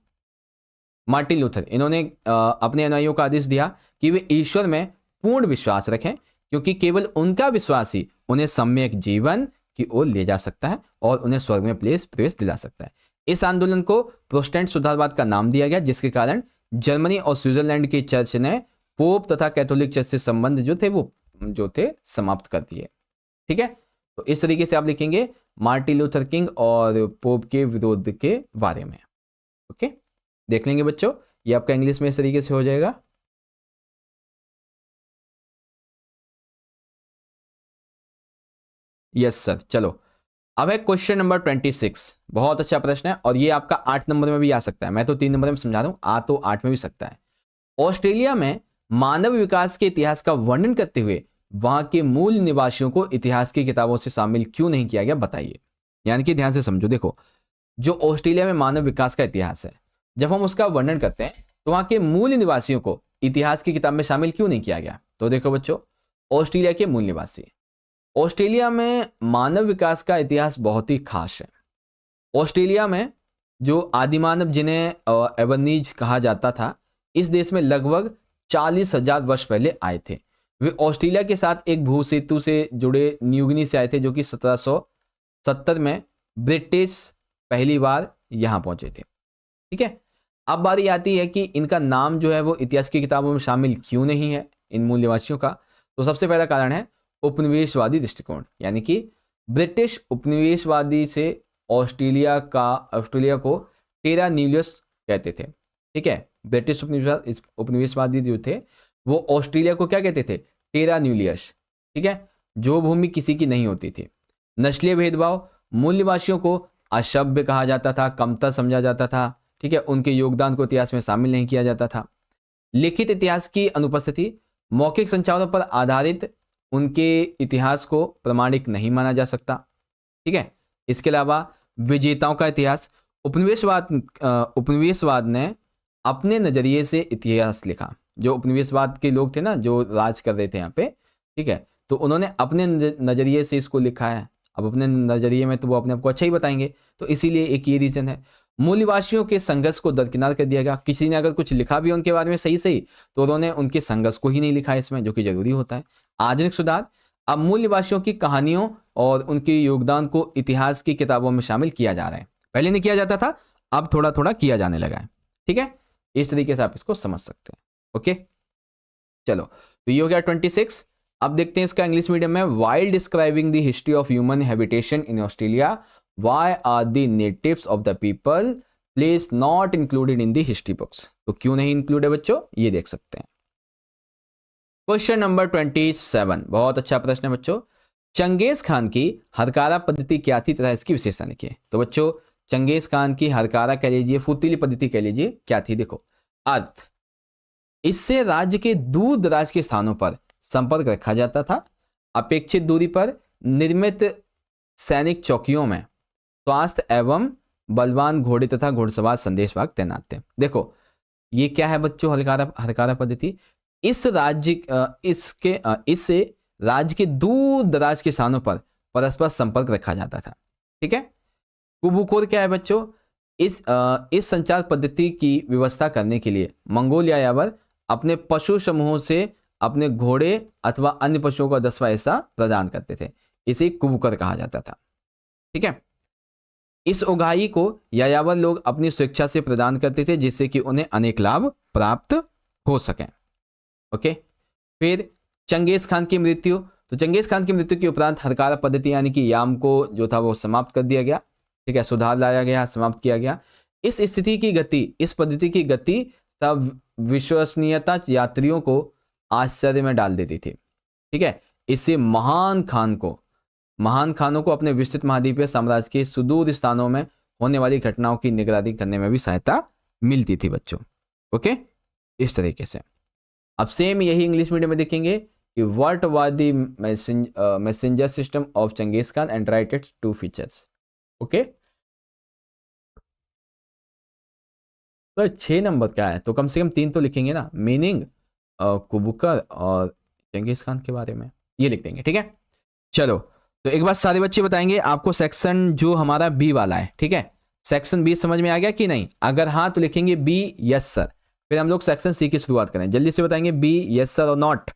Speaker 1: मार्टिन लूथर, इन्होंने अपने अनुयायियों को आदेश दिया कि वे ईश्वर में पूर्ण विश्वास रखें, क्योंकि केवल उनका विश्वास ही उन्हें सम्यक जीवन की ओर ले जा सकता है और उन्हें स्वर्ग में प्रवेश दिला सकता है। इस आंदोलन को प्रोटेस्टेंट सुधारवाद का नाम दिया गया, जिसके कारण जर्मनी और स्विट्जरलैंड की चर्च ने पोप तथा कैथोलिक चर्च से संबंध जो थे समाप्त कर दिए। ठीक है, तो इस तरीके से आप लिखेंगे मार्टिन लूथर किंग और पोप के विरोध के बारे में। ओके, देख लेंगे बच्चों, ये आपका इंग्लिश में इस तरीके से हो जाएगा। यस सर, चलो अब है क्वेश्चन नंबर 26। बहुत अच्छा प्रश्न है और ये आपका 8 नंबर में भी आ सकता है। मैं तो 3 नंबर में समझा रहा हूं, आ तो 8 में भी सकता है। ऑस्ट्रेलिया में मानव विकास के इतिहास का वर्णन करते हुए वहां के मूल निवासियों को इतिहास की किताबों से शामिल क्यों नहीं किया गया, बताइए। यानी कि ध्यान से समझो, देखो जो ऑस्ट्रेलिया में मानव विकास का इतिहास है, जब हम उसका वर्णन करते हैं तो वहां के मूल निवासियों को इतिहास की किताब में शामिल क्यों नहीं किया गया। तो देखो बच्चों, ऑस्ट्रेलिया के मूल निवासी, ऑस्ट्रेलिया में मानव विकास का इतिहास बहुत ही खास है। ऑस्ट्रेलिया में जो आदिमानव जिन्हें एबरनीज कहा जाता था, इस देश में लगभग 40,000 वर्ष पहले आए थे। वे ऑस्ट्रेलिया के साथ एक भू सेतु से जुड़े न्यूगिनी से आए थे, जो कि 1770 में ब्रिटिश पहली बार यहां पहुंचे थे। ठीक है, अब बारी आती है कि इनका नाम जो है वो इतिहास की किताबों में शामिल क्यों नहीं है, इन मूल निवासियों का। तो सबसे पहला कारण है उपनिवेशवादी दृष्टिकोण, यानी कि ब्रिटिश उपनिवेशवादी से ऑस्ट्रेलिया को टेरा न्यूलियस कहते थे। ठीक है, ब्रिटिश उपनिवेशवादी जो थे वो ऑस्ट्रेलिया को क्या कहते थे, टेरा न्यूलियस। ठीक है, जो भूमि किसी की नहीं होती थी। नस्लीय भेदभाव, मूल निवासियों को असभ्य कहा जाता था, कमतर समझा जाता था। ठीक है, उनके योगदान को इतिहास में शामिल नहीं किया जाता था। लिखित इतिहास की अनुपस्थिति, मौखिक संचारों पर आधारित उनके इतिहास को प्रमाणिक नहीं माना जा सकता। ठीक है, इसके अलावा विजेताओं का इतिहास, उपनिवेशवाद ने अपने नजरिए से इतिहास लिखा। जो उपनिवेशवाद के लोग थे ना, जो राज कर रहे थे यहाँ पे, ठीक है, तो उन्होंने अपने नजरिए से इसको लिखा है। अब अपने नजरिए में तो वो अपने आप को अच्छा ही बताएंगे, तो इसीलिए एक ये रीजन है। मूल निवासियों के संघर्ष को दरकिनार कर दिया गया। किसी ने अगर कुछ लिखा भी उनके बारे में सही सही, तो उन्होंने उनके संघर्ष को ही नहीं लिखा इसमें, जो कि जरूरी होता है। आधुनिक सुधार, अब मूल निवासियों की कहानियों और उनके योगदान को इतिहास की किताबों में शामिल किया जा रहा है। पहले नहीं किया जाता था, अब थोड़ा थोड़ा किया जाने लगा है। ठीक है, इस तरीके से आप इसको समझ सकते हैं। ओके, चलो तो ये हो गया 26। अब देखते हैं इसका इंग्लिश मीडियम में। While describing the history of human habitation in Australia, why are the natives of the people place not included in the history books. तो क्यों नहीं इंक्लूड है बच्चों, ये देख सकते हैं। क्वेश्चन नंबर 27, बहुत अच्छा प्रश्न है बच्चों। चंगेज खान की हरकारा पद्धति क्या थी तथा इसकी विशेषता लिखिए। तो बच्चों, चंगेज खान की हरकारा कह लीजिए, फुर्तीली पद्धति कह लीजिए, क्या थी। देखो, अर्थ, इससे राज्य के दूर दराज के स्थानों पर संपर्क रखा जाता था। अपेक्षित दूरी पर निर्मित सैनिक चौकियों में स्वास्थ्य एवं बलवान घोड़े तथा घुड़सवार संदेशवाहक तैनात थे। देखो, ये क्या है बच्चों, हरकारा पद्धति। इससे राज्य के दूर दराज के स्थानों पर परस्पर संपर्क रखा जाता था। ठीक है, कुबुकोर क्या है बच्चों, इस संचार पद्धति की व्यवस्था करने के लिए मंगोल यायावर अपने पशु समूहों से अपने घोड़े अथवा अन्य पशुओं का 10वां हिस्सा प्रदान करते थे। इसे कुबुकर कहा जाता था। ठीक है, इस उगाही को यायावर लोग अपनी स्वेच्छा से प्रदान करते थे, जिससे कि उन्हें अनेक लाभ प्राप्त हो सकें। ओके, फिर चंगेज खान की मृत्यु। तो चंगेज खान की मृत्यु के उपरांत हरकारा पद्धति यानी कि याम को जो था वो समाप्त कर दिया गया। ठीक है, सुधार लाया गया, समाप्त किया गया। इस पद्धति की गति तब विश्वसनीयता यात्रियों को आश्चर्य में डाल देती थी। ठीक है, इससे महान खानों को अपने विस्तृत महाद्वीपीय साम्राज्य के सुदूर स्थानों में होने वाली घटनाओं की निगरानी करने में भी सहायता मिलती थी बच्चों। ओके, इस तरीके से। अब सेम यही इंग्लिश मीडियम में देखेंगे कि what was the messenger system of Genghis Khan and write its 2 features. Okay, तो 6 नंबर क्या है, तो कम से कम 3 तो लिखेंगे ना, मीनिंग, कुबुकर और चंगेज खान के बारे में, ये लिख देंगे। ठीक है, चलो, तो एक बात सारे बच्चे बताएंगे आपको, सेक्शन जो हमारा बी वाला है, ठीक है, सेक्शन बी समझ में आ गया कि नहीं? अगर हाँ तो लिखेंगे बी यस सर, फिर हम लोग सेक्शन सी की शुरुआत करें। जल्दी से बताएंगे बी यस सर और नॉट।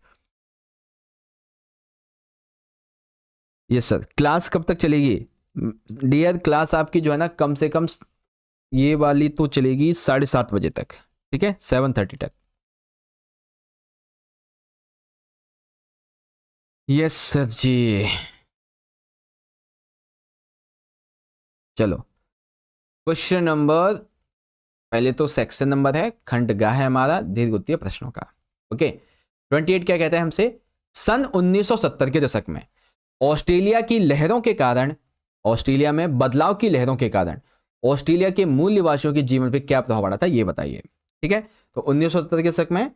Speaker 1: Yes sir. क्लास कब तक चलेगी डियर? क्लास आपकी जो है ना, कम से कम ये वाली तो चलेगी 7:30 बजे तक, ठीक है, 7:30 तक। यस सर जी। चलो, क्वेश्चन नंबर, पहले तो सेक्शन नंबर है, खंडगा है हमारा दीर्घ प्रश्नों का। ओके, 28 क्या कहता है हमसे? सन 1970 के दशक में ऑस्ट्रेलिया की लहरों के कारण, ऑस्ट्रेलिया में बदलाव की लहरों के कारण ऑस्ट्रेलिया के मूल निवासियों के जीवन पर क्या प्रभाव पड़ा था, ये बताइए। ठीक है, तो 1970 के दशक में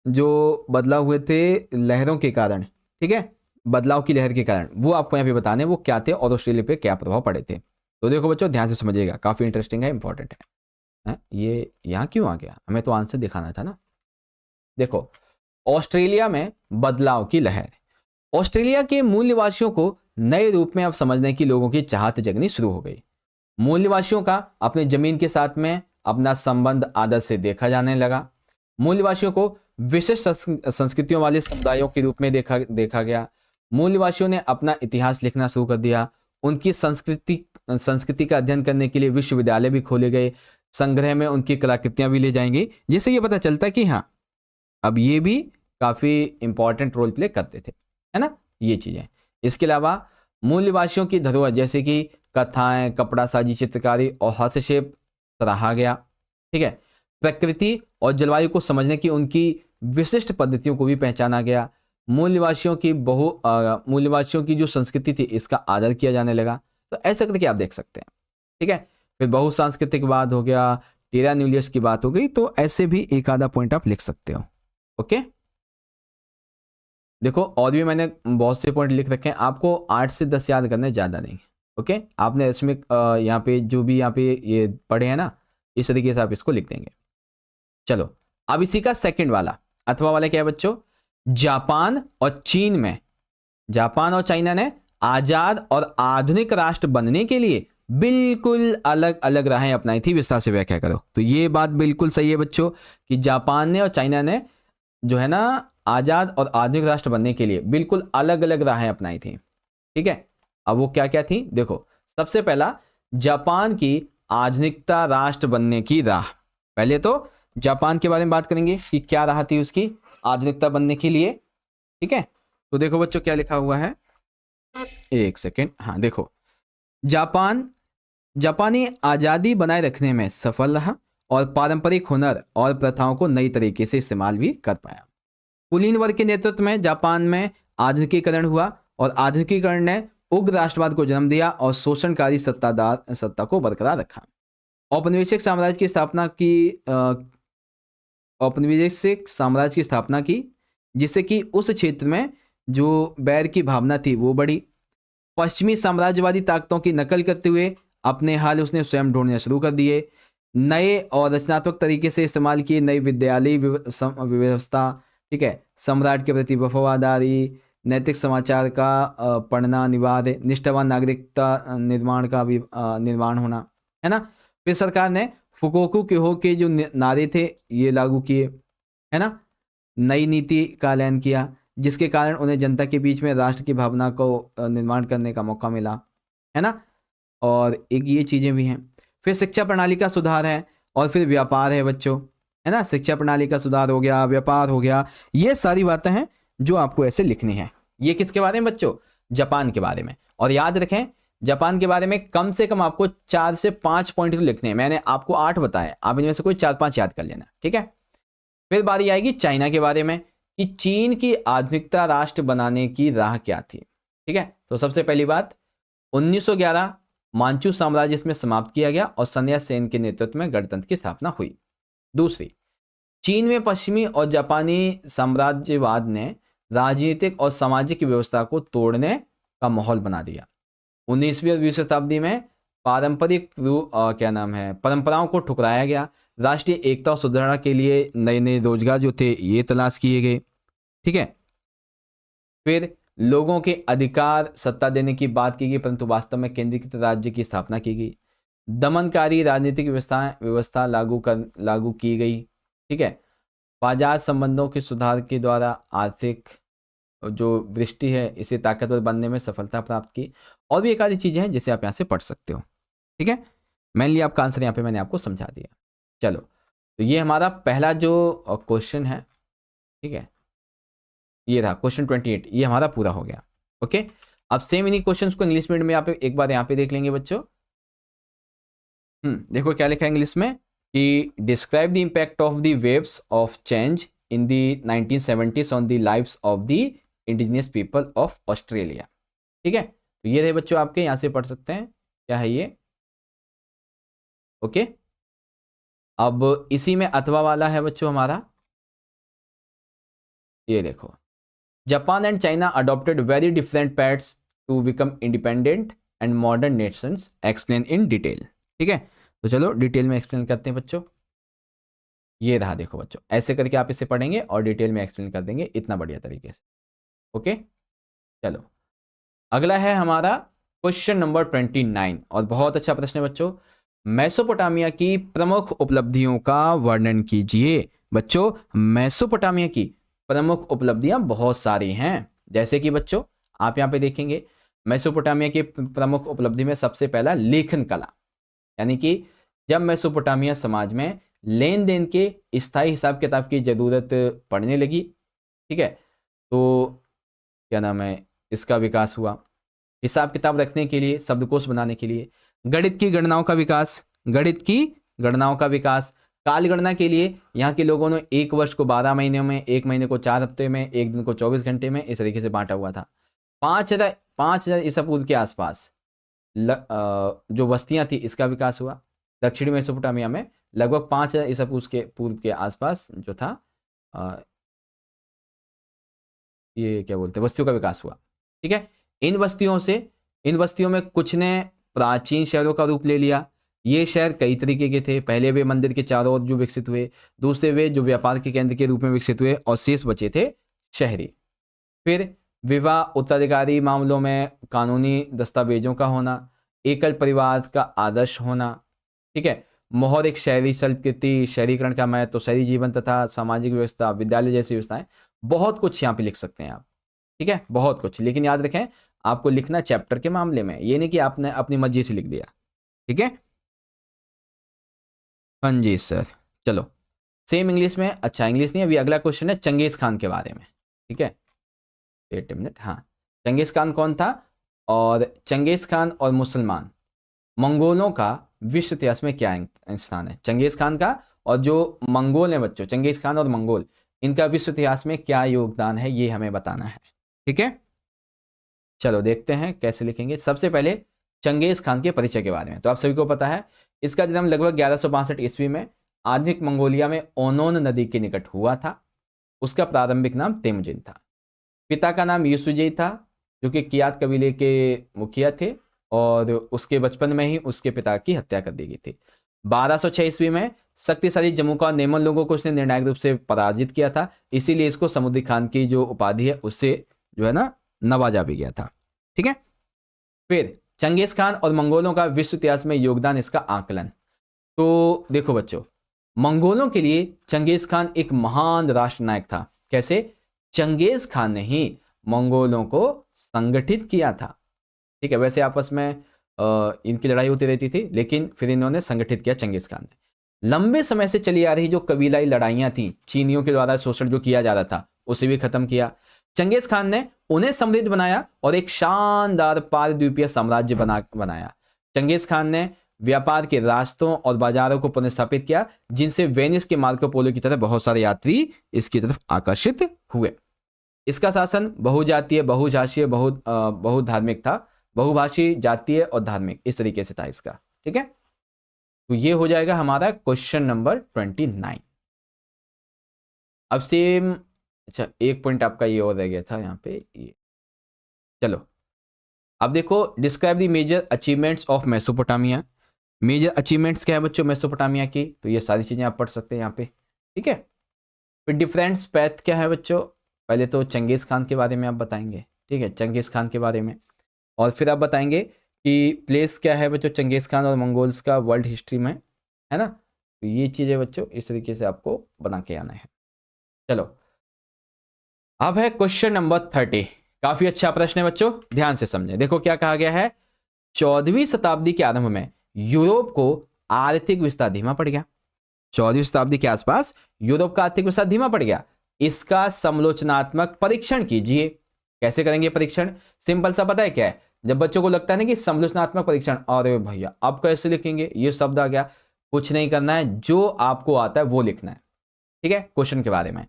Speaker 1: जो बदलाव हुए थे लहरों के कारण, ठीक है, बदलाव की लहर के कारण, वो आपको यहाँ पे बताने वो क्या थे और ऑस्ट्रेलिया पे क्या प्रभाव पड़े थे। तो देखो बच्चों, ध्यान से समझिएगा, काफी इंटरेस्टिंग है, इंपॉर्टेंट है। ये यहाँ क्यों आ गया, हमें तो आंसर दिखाना था ना। देखो, ऑस्ट्रेलिया में बदलाव की लहर, ऑस्ट्रेलिया के मूल निवासियों को नए रूप में अब समझने की लोगों की चाहत जगनी शुरू हो गई। मूल निवासियों का अपने जमीन के साथ में अपना संबंध आदत से देखा जाने लगा। मूल निवासियों को विशिष्ट संस्कृतियों वाले समुदायों के रूप में देखा गया। मूल निवासियों ने अपना इतिहास लिखना शुरू कर दिया। उनकी संस्कृति का अध्ययन करने के लिए विश्वविद्यालय भी खोले गए। संग्रह में उनकी कलाकृतियां भी ले जाएंगी, जिससे ये पता चलता है कि हाँ, अब ये भी काफी इंपॉर्टेंट रोल प्ले करते थे, है ना, ये चीजें। इसके अलावा मूल निवासियों की धरोहर जैसे कि कथाएं, कपड़ा साजी, चित्रकारी और हस्तशिल्प सराहा गया। ठीक है, प्रकृति और जलवायु को समझने की उनकी विशिष्ट पद्धतियों को भी पहचाना गया। मूल निवासियों की जो संस्कृति थी, इसका आदर किया जाने लगा। तो ऐसा करके आप देख सकते हैं। ठीक है, फिर बहुसांस्कृतिक बात हो गया, टेरा न्यूलियस की बात हो गई, तो ऐसे भी एक आधा पॉइंट आप लिख सकते हो। ओके, देखो और भी मैंने बहुत से पॉइंट लिख रखे हैं, आपको 8 से 10 याद करने ज़्यादा नहीं। ओके, आपने इसमें यहाँ पे जो भी यहाँ पे ये पढ़े हैं ना, इस तरीके से आप इसको लिख देंगे। चलो, अब इसी का सेकंड वाला, अथवा वाला क्या है बच्चों? जापान और चीन में, जापान और चाइना ने आजाद और आधुनिक राष्ट्र बनने के लिए बिल्कुल अलग अलग राहें अपनाई थी। विस्तार से व्याख्या करो। तो ये बात बिल्कुल सही है बच्चों कि जापान ने और चाइना ने जो है ना, आजाद और आधुनिक राष्ट्र बनने के लिए बिल्कुल अलग अलग राहें अपनाई थी। ठीक है, अब वो क्या क्या थी देखो। सबसे पहला, जापान की आधुनिकता राष्ट्र बनने की राह। पहले तो जापान के बारे में बात करेंगे कि क्या राह थी उसकी आधुनिकता बनने के लिए। ठीक है, तो देखो बच्चों क्या लिखा हुआ है, एक सेकेंड। हाँ देखो, जापानी आजादी बनाए रखने में सफल रहा और पारंपरिक हुनर और प्रथाओं को नई तरीके से इस्तेमाल भी कर पाया। कुलीन वर्ग के नेतृत्व में जापान में आधुनिकीकरण हुआ और आधुनिकीकरण ने उग्र राष्ट्रवाद को जन्म दिया और शोषणकारी सत्ता को बरकरार रखा। औपनिवेशिक साम्राज्य की स्थापना की, जिससे कि उस क्षेत्र में जो बैर की भावना थी वो बढ़ी। पश्चिमी साम्राज्यवादी ताकतों की नकल करते हुए अपने हाल उसने स्वयं ढूंढने शुरू कर दिए। नए और रचनात्मक तरीके से इस्तेमाल किए नई विद्यालयी व्यवस्था, ठीक है, सम्राट के प्रति वफादारी, नैतिक समाचार का पढ़ना अनिवार्य, निष्ठावान नागरिकता निर्माण होना, है ना। फिर सरकार ने फुकोकू क्योहो के जो नारे थे ये लागू किए, है ना। नई नीति का ऐलान किया, जिसके कारण उन्हें जनता के बीच में राष्ट्र की भावना को निर्माण करने का मौका मिला, है ना। और एक ये चीज़ें भी हैं। फिर शिक्षा प्रणाली का सुधार है और फिर व्यापार है बच्चों, है ना। शिक्षा प्रणाली का सुधार हो गया, व्यापार हो गया, ये सारी बातें हैं जो आपको ऐसे लिखनी है। ये किसके बारे में बच्चों? जापान के बारे में। और याद रखें, जापान के बारे में कम से कम आपको 4 से 5 पॉइंट तो लिखने हैं। मैंने आपको 8 बताए, आप इनमें से कोई 4-5 याद कर लेना, ठीक है। फिर बारी आएगी चाइना के बारे में कि चीन की आधुनिकता राष्ट्र बनाने की राह क्या थी, ठीक है। तो सबसे पहली बात, 1911 मांचू साम्राज्य इसमें समाप्त किया गया और सन या सेन के नेतृत्व में गणतंत्र की स्थापना हुई। दूसरी, चीन में पश्चिमी और जापानी साम्राज्यवाद ने राजनीतिक और सामाजिक व्यवस्था को तोड़ने का माहौल बना दिया। 19वीं और 20वीं शताब्दी में पारंपरिक क्या नाम है, परंपराओं को ठुकराया गया। राष्ट्रीय एकता और सुदृढ़ता के लिए नए नए रोजगार जो थे ये तलाश किए गए। ठीक है, फिर लोगों के अधिकार सत्ता देने की बात की गई, परंतु वास्तव में केंद्रीकृत राज्य की स्थापना की गई। दमनकारी राजनीतिक व्यवस्था लागू की गई। ठीक है, बाजार संबंधों के सुधार के द्वारा आर्थिक जो दृष्टि है इसे ताकतवर बनने में सफलता प्राप्त की। और भी एक आधी चीजें हैं जिसे आप यहाँ से पढ़ सकते हो। ठीक है, मेनली आपका आंसर यहाँ पे मैंने आपको समझा दिया। चलो, तो ये हमारा पहला जो क्वेश्चन है, ठीक है, ये था क्वेश्चन 28, ये हमारा पूरा हो गया। ओके, अब सेम इन्हीं क्वेश्चंस को इंग्लिश मीडियम में यहाँ पे एक बार यहाँ पे देख लेंगे बच्चों। देखो क्या लिखा है इंग्लिश में कि describe the impact of the waves of change in the 1970s on the lives of the indigenous people of Australia. ठीक है, तो ये रहे बच्चों आपके, यहाँ से पढ़ सकते हैं क्या है ये। ओके, अब इसी में अथवा वाला है बच्चों हमारा, ये देखो, Japan and China adopted very different paths to become independent and modern nations, explain in detail. ठीक है, तो चलो डिटेल में एक्सप्लेन करते हैं बच्चों। ये रहा देखो बच्चों, ऐसे करके आप इसे पढ़ेंगे और डिटेल में एक्सप्लेन कर देंगे इतना बढ़िया तरीके से। ओके, चलो अगला है हमारा क्वेश्चन नंबर 29, और बहुत अच्छा प्रश्न है बच्चों। मेसोपोटामिया की प्रमुख उपलब्धियों का वर्णन कीजिए। बच्चों, मेसोपोटामिया की प्रमुख उपलब्धियां बहुत सारी हैं, जैसे कि बच्चों आप यहाँ पे देखेंगे, मेसोपोटामिया की प्रमुख उपलब्धि में सबसे पहला लेखन कला, यानी कि जब मेसोपोटामिया समाज में लेन देन के स्थायी हिसाब किताब की जरूरत पड़ने लगी, ठीक है, तो क्या नाम है, इसका विकास हुआ। हिसाब किताब रखने के लिए, शब्दकोश बनाने के लिए, गणित की गणनाओं का विकास, गणित की गणनाओं का विकास, काल गणना के लिए यहाँ के लोगों ने एक वर्ष को 12 महीनों में, एक महीने को 4 हफ्ते में, एक दिन को 24 घंटे में, इस तरीके से बांटा हुआ था। 5,000 ईसा पूर्व के आसपास जो बस्तियां थी इसका विकास हुआ। दक्षिणी मेसोपोटामिया में लगभग 5,000 ईसा पूर्व के आसपास जो था ये क्या बोलते हैं, बस्तियों का विकास हुआ। ठीक है, इन बस्तियों में कुछ ने प्राचीन शहरों का रूप ले लिया। ये शहर कई तरीके के थे। पहले वे मंदिर के चारों ओर जो विकसित हुए, दूसरे वे जो व्यापार के केंद्र के रूप में विकसित हुए, और शेष बचे थे शहरी। फिर विवाह, उत्तराधिकारी मामलों में कानूनी दस्तावेजों का होना, एकल परिवार का आदर्श होना, ठीक है, मोहर एक शहरी संस्कृति, शहरीकरण का महत्व, तो शहरी जीवन तथा सामाजिक व्यवस्था, विद्यालय जैसी व्यवस्थाएं, बहुत कुछ यहाँ पे लिख सकते हैं आप। ठीक है, बहुत कुछ, लेकिन याद रखें आपको लिखना चैप्टर के मामले में, ये नहीं कि आपने अपनी मर्जी से लिख दिया। ठीक है, हाँ जी सर। चलो सेम इंग्लिश में, अच्छा इंग्लिश नहीं, अभी अगला क्वेश्चन है चंगेज खान के बारे में। ठीक है, 8 मिनट। हाँ, चंगेज खान कौन था, और चंगेज खान और मुसलमान मंगोलों का विश्व इतिहास में क्या स्थान है। चंगेज खान का और जो मंगोल है बच्चों, चंगेज खान और मंगोल, इनका विश्व इतिहास में क्या योगदान है ये हमें बताना है। ठीक है, चलो देखते हैं कैसे लिखेंगे। सबसे पहले चंगेज खान के परिचय के बारे में, तो आप सभी को पता है इसका जन्म लगभग 1162 ईस्वी में आधुनिक मंगोलिया में ओनोन नदी के निकट हुआ था। उसका प्रारंभिक नाम तेमुजिन था। पिता का नाम यूसुजेई था, जो कि कियात कबीले के मुखिया थे, और उसके बचपन में ही उसके पिता की हत्या कर दी गई थी। 1206 ईस्वी में शक्तिशाली जमुका और नेमन लोगों को उसने निर्णायक रूप से पराजित किया था, इसीलिए इसको समुद्री खान की जो उपाधि है उससे जो है ना नवाजा भी गया था। ठीक है, फिर चंगेज खान और मंगोलों का विश्व इतिहास में योगदान, इसका आकलन। तो देखो बच्चों, मंगोलों के लिए चंगेज खान एक महान राष्ट्र नायक था। कैसे, चंगेज खान ने ही मंगोलों को संगठित किया था। ठीक है, वैसे आपस में इनकी लड़ाई होती रहती थी, लेकिन फिर इन्होंने संगठित किया चंगेज खान ने। लंबे समय से चली आ रही जो कबीलाई लड़ाइयां थी, चीनियों के द्वारा शोषण जो किया जा रहा था, उसे भी खत्म किया। चंगेज खान ने उन्हें समृद्ध बनाया और एक शानदार पारद्वीपीय साम्राज्य बनाया। चंगेज खान ने व्यापार के रास्तों और बाजारों को पुनर्स्थापित किया, जिनसे वेनिस के मार्को पोलो की तरह बहुत सारे यात्री इसकी तरफ आकर्षित हुए। इसका शासन बहुजातीय, बहुभाषीय, बहुधार्मिक था। बहुभाषी, जातीय और धार्मिक, इस तरीके से था इसका। ठीक है, तो ये हो जाएगा हमारा क्वेश्चन नंबर 29। अब सेम, अच्छा एक पॉइंट आपका ये और रह गया था यहाँ पे, ये चलो अब देखो, describe the major achievements of Mesopotamia. Major achievements क्या है बच्चों मेसोपोटामिया की, तो ये सारी चीजें आप पढ़ सकते हैं यहाँ पे, ठीक है। फिर डिफरेंट पैथ क्या है बच्चों, पहले तो चंगेज खान के बारे में आप बताएंगे, ठीक है, चंगेज खान के बारे में। और फिर आप बताएंगे कि प्लेस क्या है बच्चों चंगेज खान और मंगोल्स का वर्ल्ड हिस्ट्री में, है ना। तो ये चीज़ें बच्चों इस तरीके से आपको बना के आना है। चलो, अब है क्वेश्चन नंबर 30। काफी अच्छा प्रश्न है बच्चों, ध्यान से समझें। देखो क्या कहा गया है, 14वीं शताब्दी के आरंभ में यूरोप को आर्थिक विस्तार धीमा पड़ गया। 14वीं शताब्दी के आसपास यूरोप का आर्थिक विस्तार धीमा पड़ गया। इसका समालोचनात्मक परीक्षण कीजिए। कैसे करेंगे परीक्षण, सिंपल सा पता है क्या है, जब बच्चों को लगता है ना कि समालोचनात्मक परीक्षण, अरे भैया अब कैसे लिखेंगे, ये शब्द आ गया, कुछ नहीं करना है, जो आपको आता है वो लिखना है, ठीक है, क्वेश्चन के बारे में।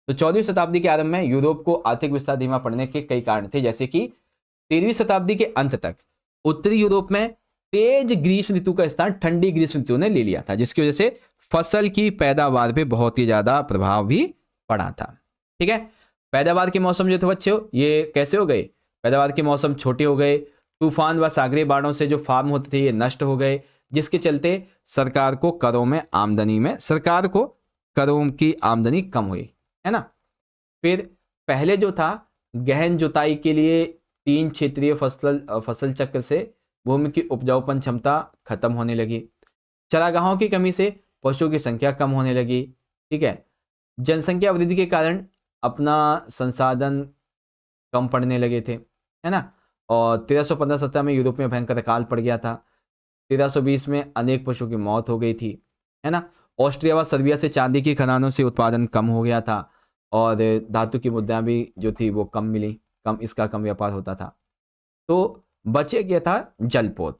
Speaker 1: तो 14वीं शताब्दी के आरंभ में यूरोप को आर्थिक विस्तार धीमा पड़ने के कई कारण थे, जैसे कि 13वीं शताब्दी के अंत तक उत्तरी यूरोप में तेज ग्रीष्म ऋतु का स्थान ठंडी ग्रीष्म ऋतु ने ले लिया था, जिसकी वजह से फसल की पैदावार पे बहुत ही ज्यादा प्रभाव भी पड़ा था, ठीक है। पैदावार के मौसम जो थे बच्चों ये कैसे हो गए, पैदावार के मौसम छोटे हो गए, तूफान व सागरीय बाढ़ों से जो फार्म होते थे ये नष्ट हो गए, जिसके चलते सरकार को करों की आमदनी कम हुई, है ना। फिर पहले जो था गहन जुताई के लिए 3 क्षेत्रीय फसल चक्र से भूमि की उपजाऊपन क्षमता खत्म होने लगी। चरागाहों की कमी से पशुओं की संख्या कम होने लगी, ठीक है। जनसंख्या वृद्धि के कारण अपना संसाधन कम पड़ने लगे थे, है ना। और 1315-17 में यूरोप में भयंकर अकाल पड़ गया था। 1320 में अनेक पशुओं की मौत हो गई थी, है ना। ऑस्ट्रिया व सर्बिया से चांदी की खदानों से उत्पादन कम हो गया था और धातु की मुद्राएं भी जो थी वो कम मिली, इसका कम व्यापार होता था। तो बचे क्या था, जलपोत।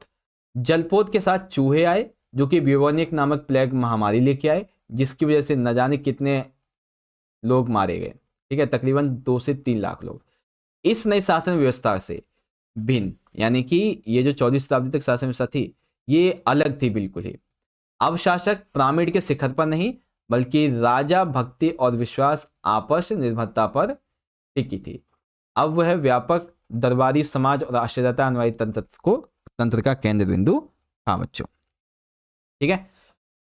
Speaker 1: जलपोत के साथ चूहे आए जो कि ब्यूबोनिक नामक प्लेग महामारी लेके आए, जिसकी वजह से न जाने कितने लोग मारे गए, ठीक है, तकरीबन 2 से 3 लाख लोग। इस नई शासन व्यवस्था से भिन्न, यानी कि ये जो 14वीं शताब्दी तक शासन व्यवस्था थी ये अलग थी बिल्कुल ही। अब शासक पिरामिड के शिखर पर नहीं बल्कि राजा भक्ति और विश्वास आपस निर्भरता पर टिकी थी। अब वह व्यापक दरबारी समाज और आश्चर्यता अनुयायी तंत्र का केंद्र बिंदु था बच्चों, ठीक है।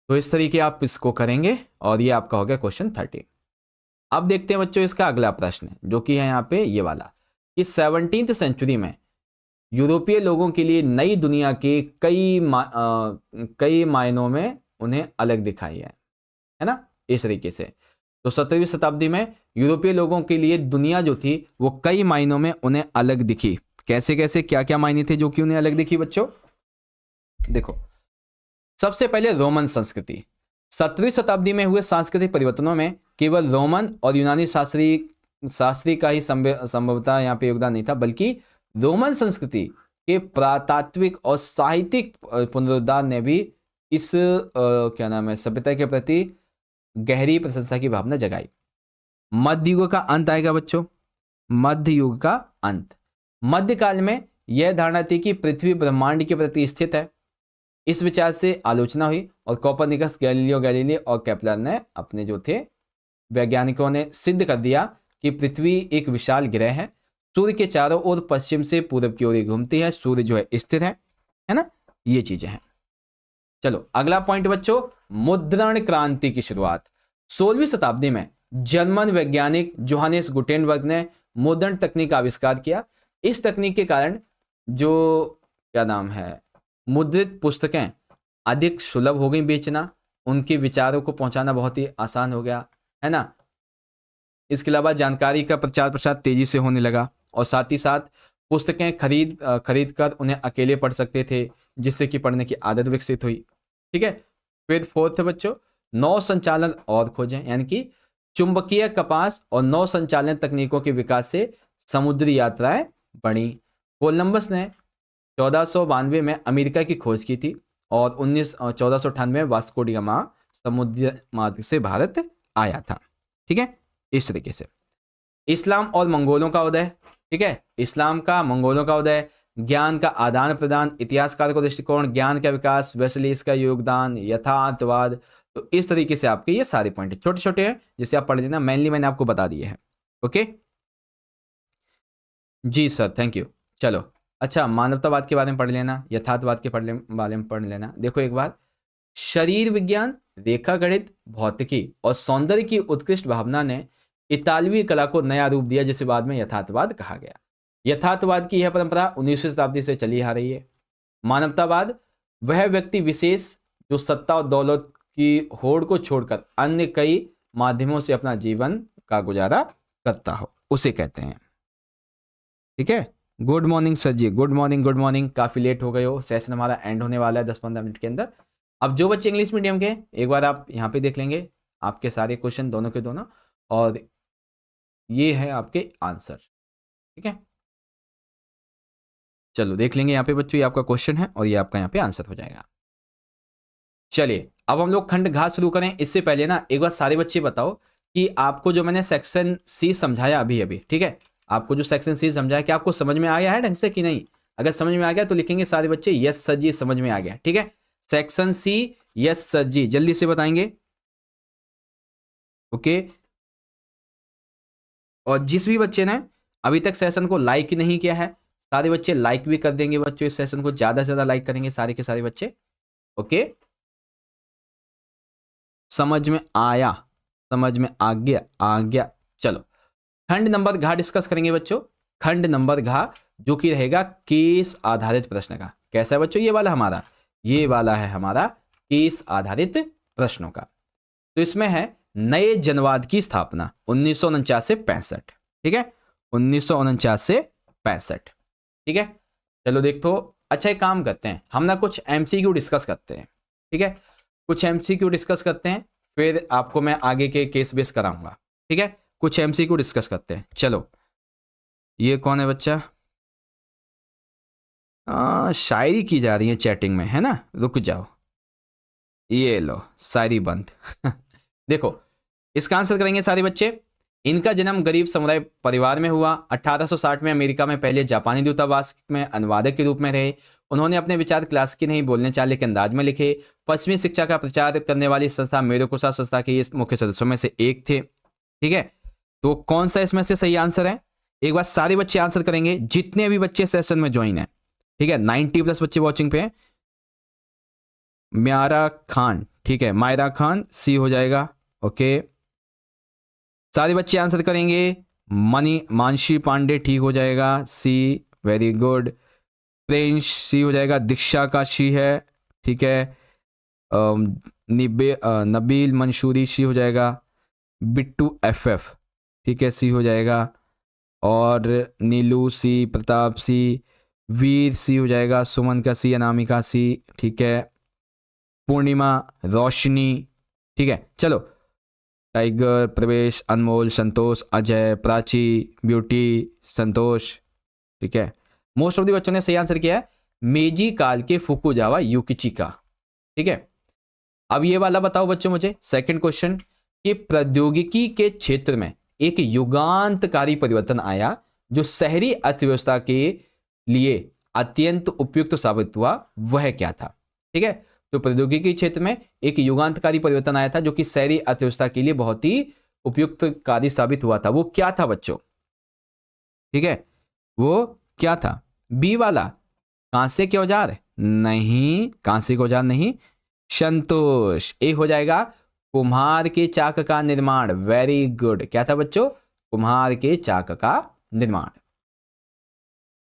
Speaker 1: तो इस तरीके आप इसको करेंगे और ये आपका हो गया क्वेश्चन 30। अब देखते हैं बच्चों इसका अगला प्रश्न जो कि है यहाँ पे ये वाला कि 17वीं सेंचुरी में यूरोपीय लोगों के लिए नई दुनिया के कई मायनों में उन्हें अलग दिखाई है ना, इस तरीके से। तो 17वीं शताब्दी में यूरोपीय लोगों के लिए दुनिया जो थी वो कई मायनों में उन्हें अलग दिखी। कैसे कैसे क्या क्या मायने थे जो कि उन्हें अलग दिखी बच्चों, देखो। सबसे पहले रोमन संस्कृति। 17वीं शताब्दी में हुए सांस्कृतिक परिवर्तनों में केवल रोमन और यूनानी शास्त्री का ही संभवतः यहाँ पे योगदान नहीं था, बल्कि रोमन संस्कृति के पुरातात्विक और साहित्यिक पुनरुद्धार ने भी इस क्या नाम है सभ्यता के प्रति गहरी प्रशंसा की भावना जगाई। मध्य युग का अंत आएगा बच्चों, मध्य युग का अंत। मध्यकाल में यह धारणा थी कि पृथ्वी ब्रह्मांड के प्रति स्थित है। इस विचार से आलोचना हुई और कोपरनिकस, गैलीलियो गैलीली और केपलर ने अपने जो थे वैज्ञानिकों ने सिद्ध कर दिया कि पृथ्वी एक विशाल ग्रह है, सूर्य के चारों ओर पश्चिम से पूर्व की ओर घूमती है, सूर्य जो है स्थिर है ना, ये चीजें हैं। चलो अगला पॉइंट बच्चों, मुद्रण क्रांति की शुरुआत। 16वीं शताब्दी में जर्मन वैज्ञानिक जोहानेस गुटेनबर्ग ने मुद्रण तकनीक का आविष्कार किया। इस तकनीक के कारण जो क्या नाम है मुद्रित पुस्तकें अधिक सुलभ हो गई बेचना, उनके विचारों को पहुंचाना बहुत ही आसान हो गया, है ना। इसके अलावा जानकारी का प्रचार प्रसार तेजी से होने लगा और साथ ही साथ पुस्तकें खरीद कर उन्हें अकेले पढ़ सकते थे, जिससे कि पढ़ने की आदत विकसित हुई, ठीक है। फिर फोर्थ बच्चों, नौ संचालन और खोजें, यानी कि चुंबकीय कपास और नौ संचालन तकनीकों के विकास से समुद्री यात्राएं बढ़ी। कोलंबस ने 1492 में अमेरिका की खोज की थी और 1498 में वास्को डी गामा समुद्री मार्ग से भारत आया था, ठीक है। इस तरीके से इस्लाम और मंगोलों का उदय, ठीक है, इस्लाम का मंगोलों का उदय, ज्ञान का आदान प्रदान, इतिहासकार का दृष्टिकोण, ज्ञान का विकास, वेस्लेस का योगदान, यथार्थवाद। तो इस तरीके से आपके ये सारे पॉइंट छोटे छोटे हैं जिसे आप पढ़ लेना, मेनली मैंने आपको बता दिए हैं, ओके जी सर, थैंक यू। चलो अच्छा, मानवतावाद के बारे में पढ़ लेना, यथार्थवाद के बारे में पढ़ लेना। देखो एक बार, शरीर विज्ञान, रेखा गणित, भौतिकी और सौंदर्य की उत्कृष्ट भावना ने इतालवी कला को नया रूप दिया, जिसे बाद में यथार्थवाद कहा गया। यथार्थवाद की यह परंपरा 19वीं शताब्दी से चली आ रही है। मानवतावाद, वह व्यक्ति विशेष जो सत्ता और दौलत की होड़ को छोड़कर अन्य कई माध्यमों से अपना जीवन का गुजारा करता हो, उसे कहते हैं। ठीक है, गुड मॉर्निंग सर जी, गुड मॉर्निंग, गुड मॉर्निंग। काफ़ी लेट हो गए हो, सेशन हमारा एंड होने वाला है 10-15 मिनट के अंदर। अब जो बच्चे इंग्लिश मीडियम के, एक बार आप यहाँ पे देख लेंगे आपके सारे क्वेश्चन दोनों के दोनों, और ये है आपके आंसर। ठीक है, चलो देख लेंगे यहाँ पे बच्चों, ये आपका क्वेश्चन है और ये आपका यहाँ पे आंसर हो जाएगा। चलिए अब हम लोग खंड घ शुरू करें। इससे पहले ना एक बार सारे बच्चे बताओ कि आपको जो मैंने सेक्शन सी समझाया अभी अभी, ठीक है, आपको जो सेक्शन सी समझाया, क्या आपको समझ में आ गया है ढंग से कि नहीं? अगर समझ में आ गया तो लिखेंगे सारे बच्चे यस सर जी समझ में आ गया। ठीक है, सेक्शन सी यस सर जी, जल्दी से बताएंगे। ओके, और जिस भी बच्चे ने अभी तक सेशन को लाइक नहीं किया है, सारे बच्चे लाइक भी कर देंगे बच्चों, इस सेशन को ज्यादा से ज्यादा लाइक करेंगे सारे के सारे बच्चे। ओके, समझ में आया, समझ में आ गया, आ गया। चलो खंड नंबर घ डिस्कस करेंगे बच्चों। खंड नंबर घ जो कि रहेगा केस आधारित प्रश्न का। कैसा है बच्चों ये वाला हमारा? ये वाला है हमारा केस आधारित प्रश्नों का। तो इसमें है नए जनवाद की स्थापना 1949 से 65। ठीक है, 1949 से 65। ठीक है, चलो देख तो अच्छा एक काम करते हैं, हम ना कुछ एमसीक्यू डिस्कस करते हैं। ठीक है, कुछ एमसीक्यू डिस्कस करते हैं, फिर आपको मैं आगे के केस बेस कराऊंगा। ठीक है, कुछ एमसीक्यू डिस्कस करते हैं। चलो, ये कौन है बच्चा? शायरी की जा रही है चैटिंग में, है ना? रुक जाओ, ये लो शायरी बंद। देखो इसका आंसर करेंगे सारे बच्चे। इनका जन्म गरीब समुदाय परिवार में हुआ। 1860 में अमेरिका में पहले जापानी दूतावास में अनुवादक के रूप में रहे। उन्होंने अपने विचार क्लासिकी नहीं बोलने चाले के अंदाज में लिखे। पश्चिमी शिक्षा का प्रचार करने वाली संस्था मेरुकुसा संस्था के ये मुख्य सदस्यों में से एक थे। ठीक है, तो कौन सा इसमें से सही आंसर है? एक बार सारे बच्चे आंसर करेंगे, जितने भी बच्चे सेशन में ज्वाइन है। ठीक है, 90+ बच्चे वॉचिंग पे हैं। म्यारा खान, ठीक है, मायरा खान सी हो जाएगा। ओके, सारे बच्चे आंसर करेंगे। मानसी पांडे ठीक हो जाएगा, सी, वेरी गुड। प्रिंस सी हो जाएगा, दीक्षा का सी है। ठीक है, नबील मंसूरी सी हो जाएगा। बिट्टू एफएफ, ठीक है, सी हो जाएगा। और नीलू सी, प्रताप सी, वीर सी हो जाएगा, सुमन का सी, अनामिका सी, ठीक है, पूर्णिमा, रोशनी। ठीक है, चलो, टाइगर, प्रवेश, अनमोल, संतोष, अजय, प्राची, ब्यूटी, संतोष। ठीक है, मोस्ट ऑफ द बच्चों ने सही आंसर किया है, मेजी काल के फुकुजावा युकिचिका। ठीक है, अब ये वाला बताओ बच्चों मुझे, सेकंड क्वेश्चन, कि प्रौद्योगिकी के क्षेत्र में एक युगांतकारी परिवर्तन आया जो शहरी अर्थव्यवस्था के लिए अत्यंत उपयुक्त साबित हुआ, वह क्या था? ठीक है, तो प्रौद्योगिकी क्षेत्र में एक युगांतकारी परिवर्तन आया था जो कि शहरी अर्थव्यवस्था के लिए बहुत ही उपयुक्त कार्य साबित हुआ था। वो क्या था बच्चों? ठीक है, वो क्या था? बी वाला कांसे के औजार? नहीं, कांसे के औजार नहीं, संतोष। ए हो जाएगा कुम्हार के चाक का निर्माण। वेरी गुड, क्या था बच्चों? कुम्हार के चाक का निर्माण।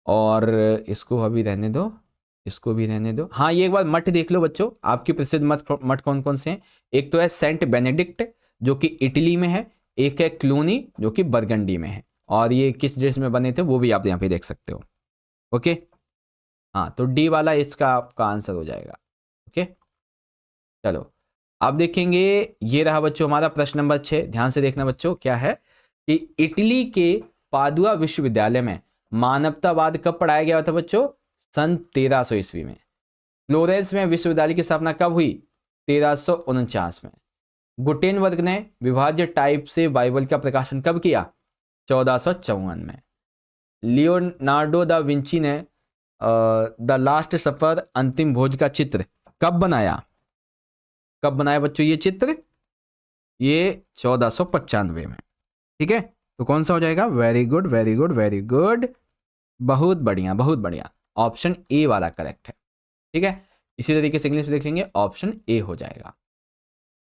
Speaker 1: और इसको अभी रहने दो, इसको भी रहने दो। हाँ, ये एक बार मठ देख लो बच्चों, आपके प्रसिद्ध मठ कौन कौन से हैं? एक तो है सेंट बेनेडिक्ट जो कि इटली में है, एक है क्लूनी जो कि बरगंडी में है, और ये किस देश में बने थे वो भी आप यहाँ पे देख सकते हो। ओके, हाँ, तो डी वाला इसका आपका आंसर हो जाएगा। ओके, चलो अब देखेंगे, ये रहा बच्चों हमारा प्रश्न नंबर 6। ध्यान से देखना बच्चों, क्या है कि इटली के पादुआ विश्वविद्यालय में मानवतावाद कब पढ़ाया गया था बच्चों? सन 1300 ईस्वी में। फ्लोरेंस में विश्वविद्यालय की स्थापना कब हुई? 1349 में। गुटेनबर्ग ने विभाज्य टाइप से बाइबल का प्रकाशन कब किया? 1454 में। लियोनार्डो दा विंची ने द लास्ट सफर, अंतिम भोज का चित्र कब बनाया? कब बनाया बच्चों ये चित्र? ये 1495 में। ठीक है, तो कौन सा हो जाएगा? Very good, very good, very good, बहुत बढ़िया, बहुत बढ़िया। ऑप्शन ए वाला करेक्ट है। ठीक है, इसी तरीके से इंग्लिश में देख लेंगे, ऑप्शन ए हो जाएगा।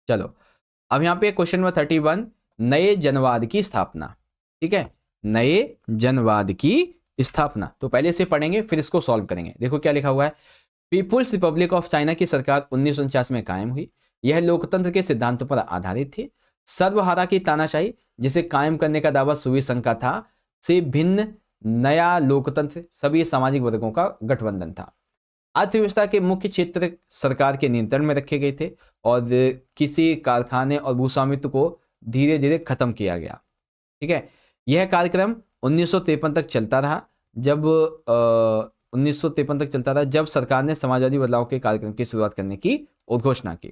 Speaker 1: चलो अब यहाँ पे क्वेश्चन नंबर 31, नए जनवाद की स्थापना। ठीक है, नए जनवाद की स्थापना, तो पहले से पढ़ेंगे फिर इसको सॉल्व करेंगे। देखो क्या लिखा हुआ है, पीपुल्स रिपब्लिक ऑफ चाइना की सरकार 1949 में कायम हुई। यह लोकतंत्र के सिद्धांतों पर आधारित थी। सर्वहारा की तानाशाही जिसे कायम करने का दावा सुवी संघ का था, से भिन्न नया लोकतंत्र सभी सामाजिक वर्गों का गठबंधन था। अर्थव्यवस्था के मुख्य क्षेत्र सरकार के नियंत्रण में रखे गए थे और किसी कारखाने और भूस्वामित्व को धीरे धीरे खत्म किया गया। ठीक है, यह कार्यक्रम 1953 तक चलता रहा, जब 1953 तक चलता रहा जब सरकार ने समाजवादी बदलाव के कार्यक्रम की शुरुआत करने की उद्घोषणा की।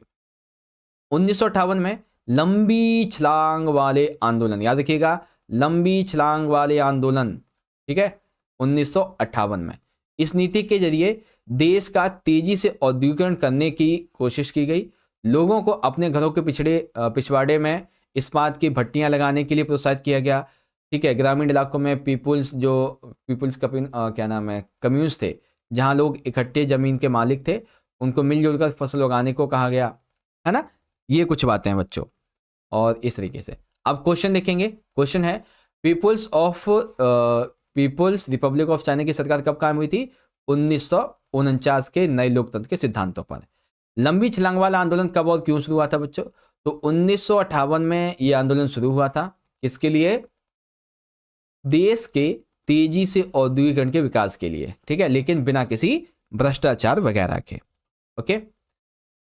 Speaker 1: 1958 में लंबी छलांग वाले आंदोलन, याद रखिएगा लंबी छलांग वाले आंदोलन, ठीक है, 1958 में इस नीति के जरिए देश का तेजी से औद्योगिकरण करने की कोशिश की गई। लोगों को अपने घरों के पिछवाड़े में इस्पात की भट्टियां लगाने के लिए प्रोत्साहित किया गया। ठीक है, ग्रामीण इलाकों में पीपुल्स क्या नाम है, कम्यून्स थे, जहां लोग इकट्ठे जमीन के मालिक थे, उनको मिलजुल कर फसल उगाने को कहा गया, है ना। ये कुछ बातें हैं बच्चों। और इस तरीके से अब क्वेश्चन देखेंगे। क्वेश्चन है, पीपुल्स रिपब्लिक ऑफ चाइना की सरकार कब कायम हुई थी? 1949 के नए लोकतंत्र के सिद्धांतों पर। लंबी छलांग वाला आंदोलन कब और क्यों शुरू हुआ था बच्चों? तो 1958 में यह आंदोलन शुरू हुआ था। किसके लिए? देश के तेजी से औद्योगिकरण के विकास के लिए। ठीक है, लेकिन बिना किसी भ्रष्टाचार वगैरह के। ओके,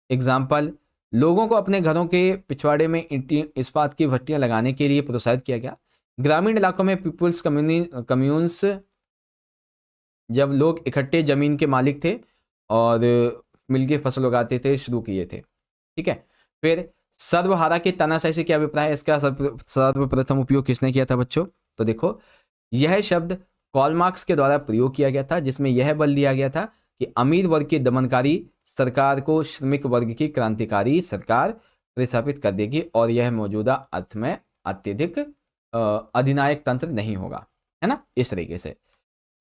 Speaker 1: एग्जाम्पल, लोगों को अपने घरों के पिछवाड़े में इस्पात की भट्टियां लगाने के लिए प्रोत्साहित किया गया। ग्रामीण इलाकों में पीपुल्स कम्यून्स, जब लोग इकट्ठे जमीन के मालिक थे और मिलके फसल उगाते थे, शुरू किए थे। ठीक है, फिर सर्वहारा की तानाशाही से क्या अभिप्राय है? इसका सर्वप्रथम उपयोग किसने किया था बच्चों? तो देखो, यह शब्द कार्ल मार्क्स के द्वारा प्रयोग किया गया था, जिसमें यह बल दिया गया था कि अमीर वर्ग की दमनकारी सरकार को श्रमिक वर्ग की क्रांतिकारी सरकार प्रतिस्थापित कर देगी और यह मौजूदा अर्थ में अत्यधिक अधिनायक तंत्र नहीं होगा, है ना, इस तरीके से।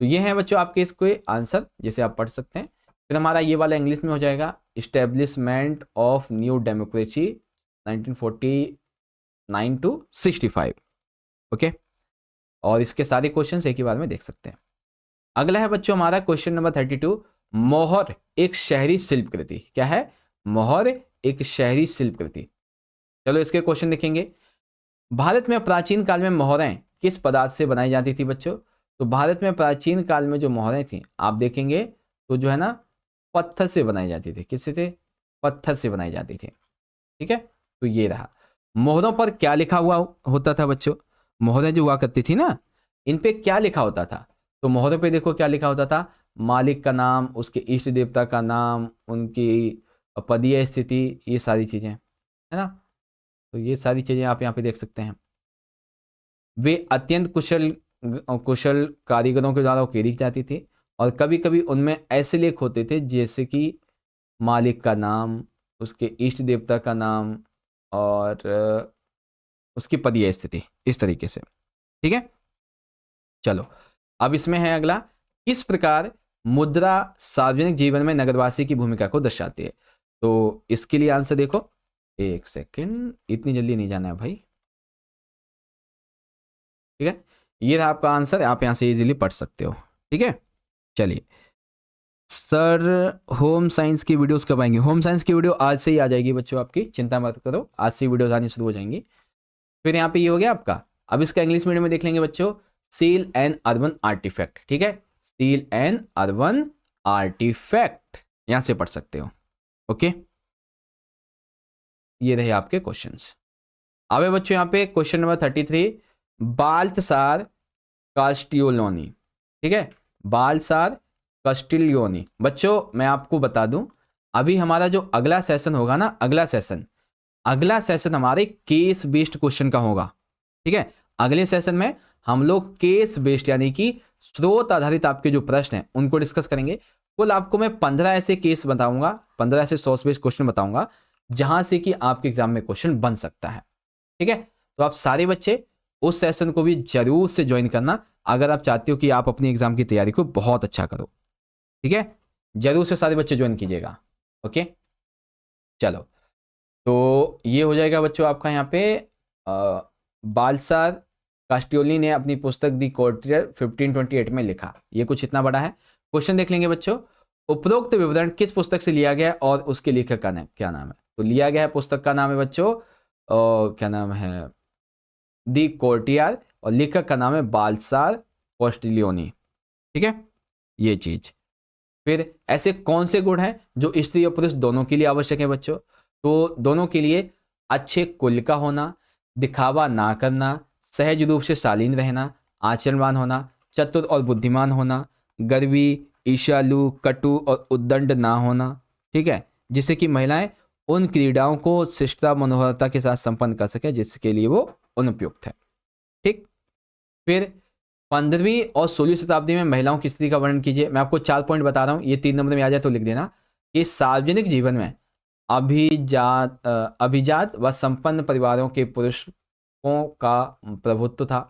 Speaker 1: तो ये है बच्चों आपके इसके आंसर, जिसे आप पढ़ सकते हैं। फिर हमारा ये वाला इंग्लिश में हो जाएगा, establishment of new democracy 1949 to 65। Okay, और इसके सारे क्वेश्चंस एक ही बार में देख सकते हैं। अगला है बच्चों हमारा क्वेश्चन नंबर 32, मोहर एक शहरी शिल्प कृति। क्या है? मोहर एक शहरी शिल्प कृति। चलो इसके क्वेश्चन देखेंगे। भारत में प्राचीन काल में मोहरें किस पदार्थ से बनाई जाती थी बच्चों? तो भारत में प्राचीन काल में जो मोहरें थी, आप देखेंगे तो जो है ना, पत्थर से बनाई जाती थी। किससे थे? पत्थर से बनाई जाती थी। ठीक है, तो ये रहा। मोहरों पर क्या लिखा हुआ होता था बच्चों? मोहरें जो हुआ करती थी ना, इन पे क्या लिखा होता था? तो मोहरों पे देखो क्या लिखा होता था, मालिक का नाम, उसके इष्ट देवता का नाम, उनकी पदीय स्थिति, ये सारी चीजें, है ना। तो ये सारी चीजें आप यहाँ पे देख सकते हैं। वे अत्यंत कुशल कारीगरों के द्वारा उकेरी जाती थी और कभी कभी उनमें ऐसे लेख होते थे जैसे कि मालिक का नाम, उसके इष्ट देवता का नाम और उसकी पदीय स्थिति, इस तरीके से। ठीक है, चलो अब इसमें है अगला, किस प्रकार मुद्रा सार्वजनिक जीवन में नगरवासी की भूमिका को दर्शाती है? तो इसके लिए आंसर देखो, एक सेकंड, इतनी जल्दी नहीं जाना है भाई। ठीक है, ये रहा आपका आंसर, आप यहां से इजीली पढ़ सकते हो। ठीक है, चलिए सर, होम साइंस की वीडियोस कब आएंगी? होम साइंस की वीडियो आज से ही आ जाएगी बच्चों, आपकी चिंता मत करो, आज से वीडियोस आनी शुरू हो जाएंगी। फिर यहाँ पे ये हो गया आपका। अब इसका इंग्लिश मीडियम में देख लेंगे बच्चों, सील एंड अर्बन आर्टिफैक्ट। ठीक है, सील एंड अर्बन आर्टिफैक्ट, यहां से पढ़ सकते हो। ओके, ये रहे आपके क्वेश्चंस। अब बच्चों यहाँ पे क्वेश्चन नंबर 33, बाल्तसार कास्टियोलोनी। ठीक है, बाल्तसार कास्टियोलोनी। बच्चों मैं आपको बता दूं, अभी हमारा जो अगला सेशन होगा ना, अगला सेशन हमारे केस बेस्ड क्वेश्चन का होगा। ठीक है, अगले सेशन में हम लोग केस बेस्ड यानी कि स्रोत आधारित आपके जो प्रश्न हैं उनको डिस्कस करेंगे। कुल आपको मैं 15 ऐसे केस बताऊंगा, 15 ऐसे सोर्स बेस्ड क्वेश्चन बताऊंगा जहां से कि आपके एग्जाम में क्वेश्चन बन सकता है। ठीक है, तो आप सारे बच्चे उस सेशन को भी जरूर से ज्वाइन करना अगर आप चाहते हो कि आप अपनी एग्जाम की तैयारी को बहुत अच्छा करो। ठीक है, जरूर से सारे बच्चे ज्वाइन कीजिएगा। ओके, चलो, तो ये हो जाएगा बच्चों आपका यहाँ पे बालसार कास्टियोली ने अपनी पुस्तक दी कोर्टियर 1528 में लिखा। ये कुछ इतना बड़ा है। क्वेश्चन देख लेंगे बच्चों, उपरोक्त विवरण किस पुस्तक से लिया गया और उसके लेखक का क्या नाम है? तो लिया गया है, पुस्तक का नाम है बच्चों क्या नाम है, दी कोर्टियर, और लेखक का नाम है बालसार कास्टियोली। ठीक है, ये चीज। फिर ऐसे कौन से गुण हैं जो स्त्री और पुरुष दोनों के लिए आवश्यक है बच्चों? तो दोनों के लिए अच्छे कुल का होना, दिखावा ना करना, सहज रूप से शालीन रहना, आचरणवान होना, चतुर और बुद्धिमान होना, गर्वी, ईर्ष्यालु, कटु और उद्दंड ना होना। ठीक है, जिससे कि महिलाएं उन क्रीड़ाओं को शिष्टता मनोहरता के साथ संपन्न कर सके जिसके लिए वो अनुपयुक्त है। ठीक, फिर 15वीं और 16वीं शताब्दी में महिलाओं की स्थिति का वर्णन कीजिए। मैं आपको 4 पॉइंट बता रहा हूँ, ये 3 नंबर में आ जाए तो लिख देना कि सार्वजनिक जीवन में अभिजात व संपन्न परिवारों के पुरुषों का प्रभुत्व था।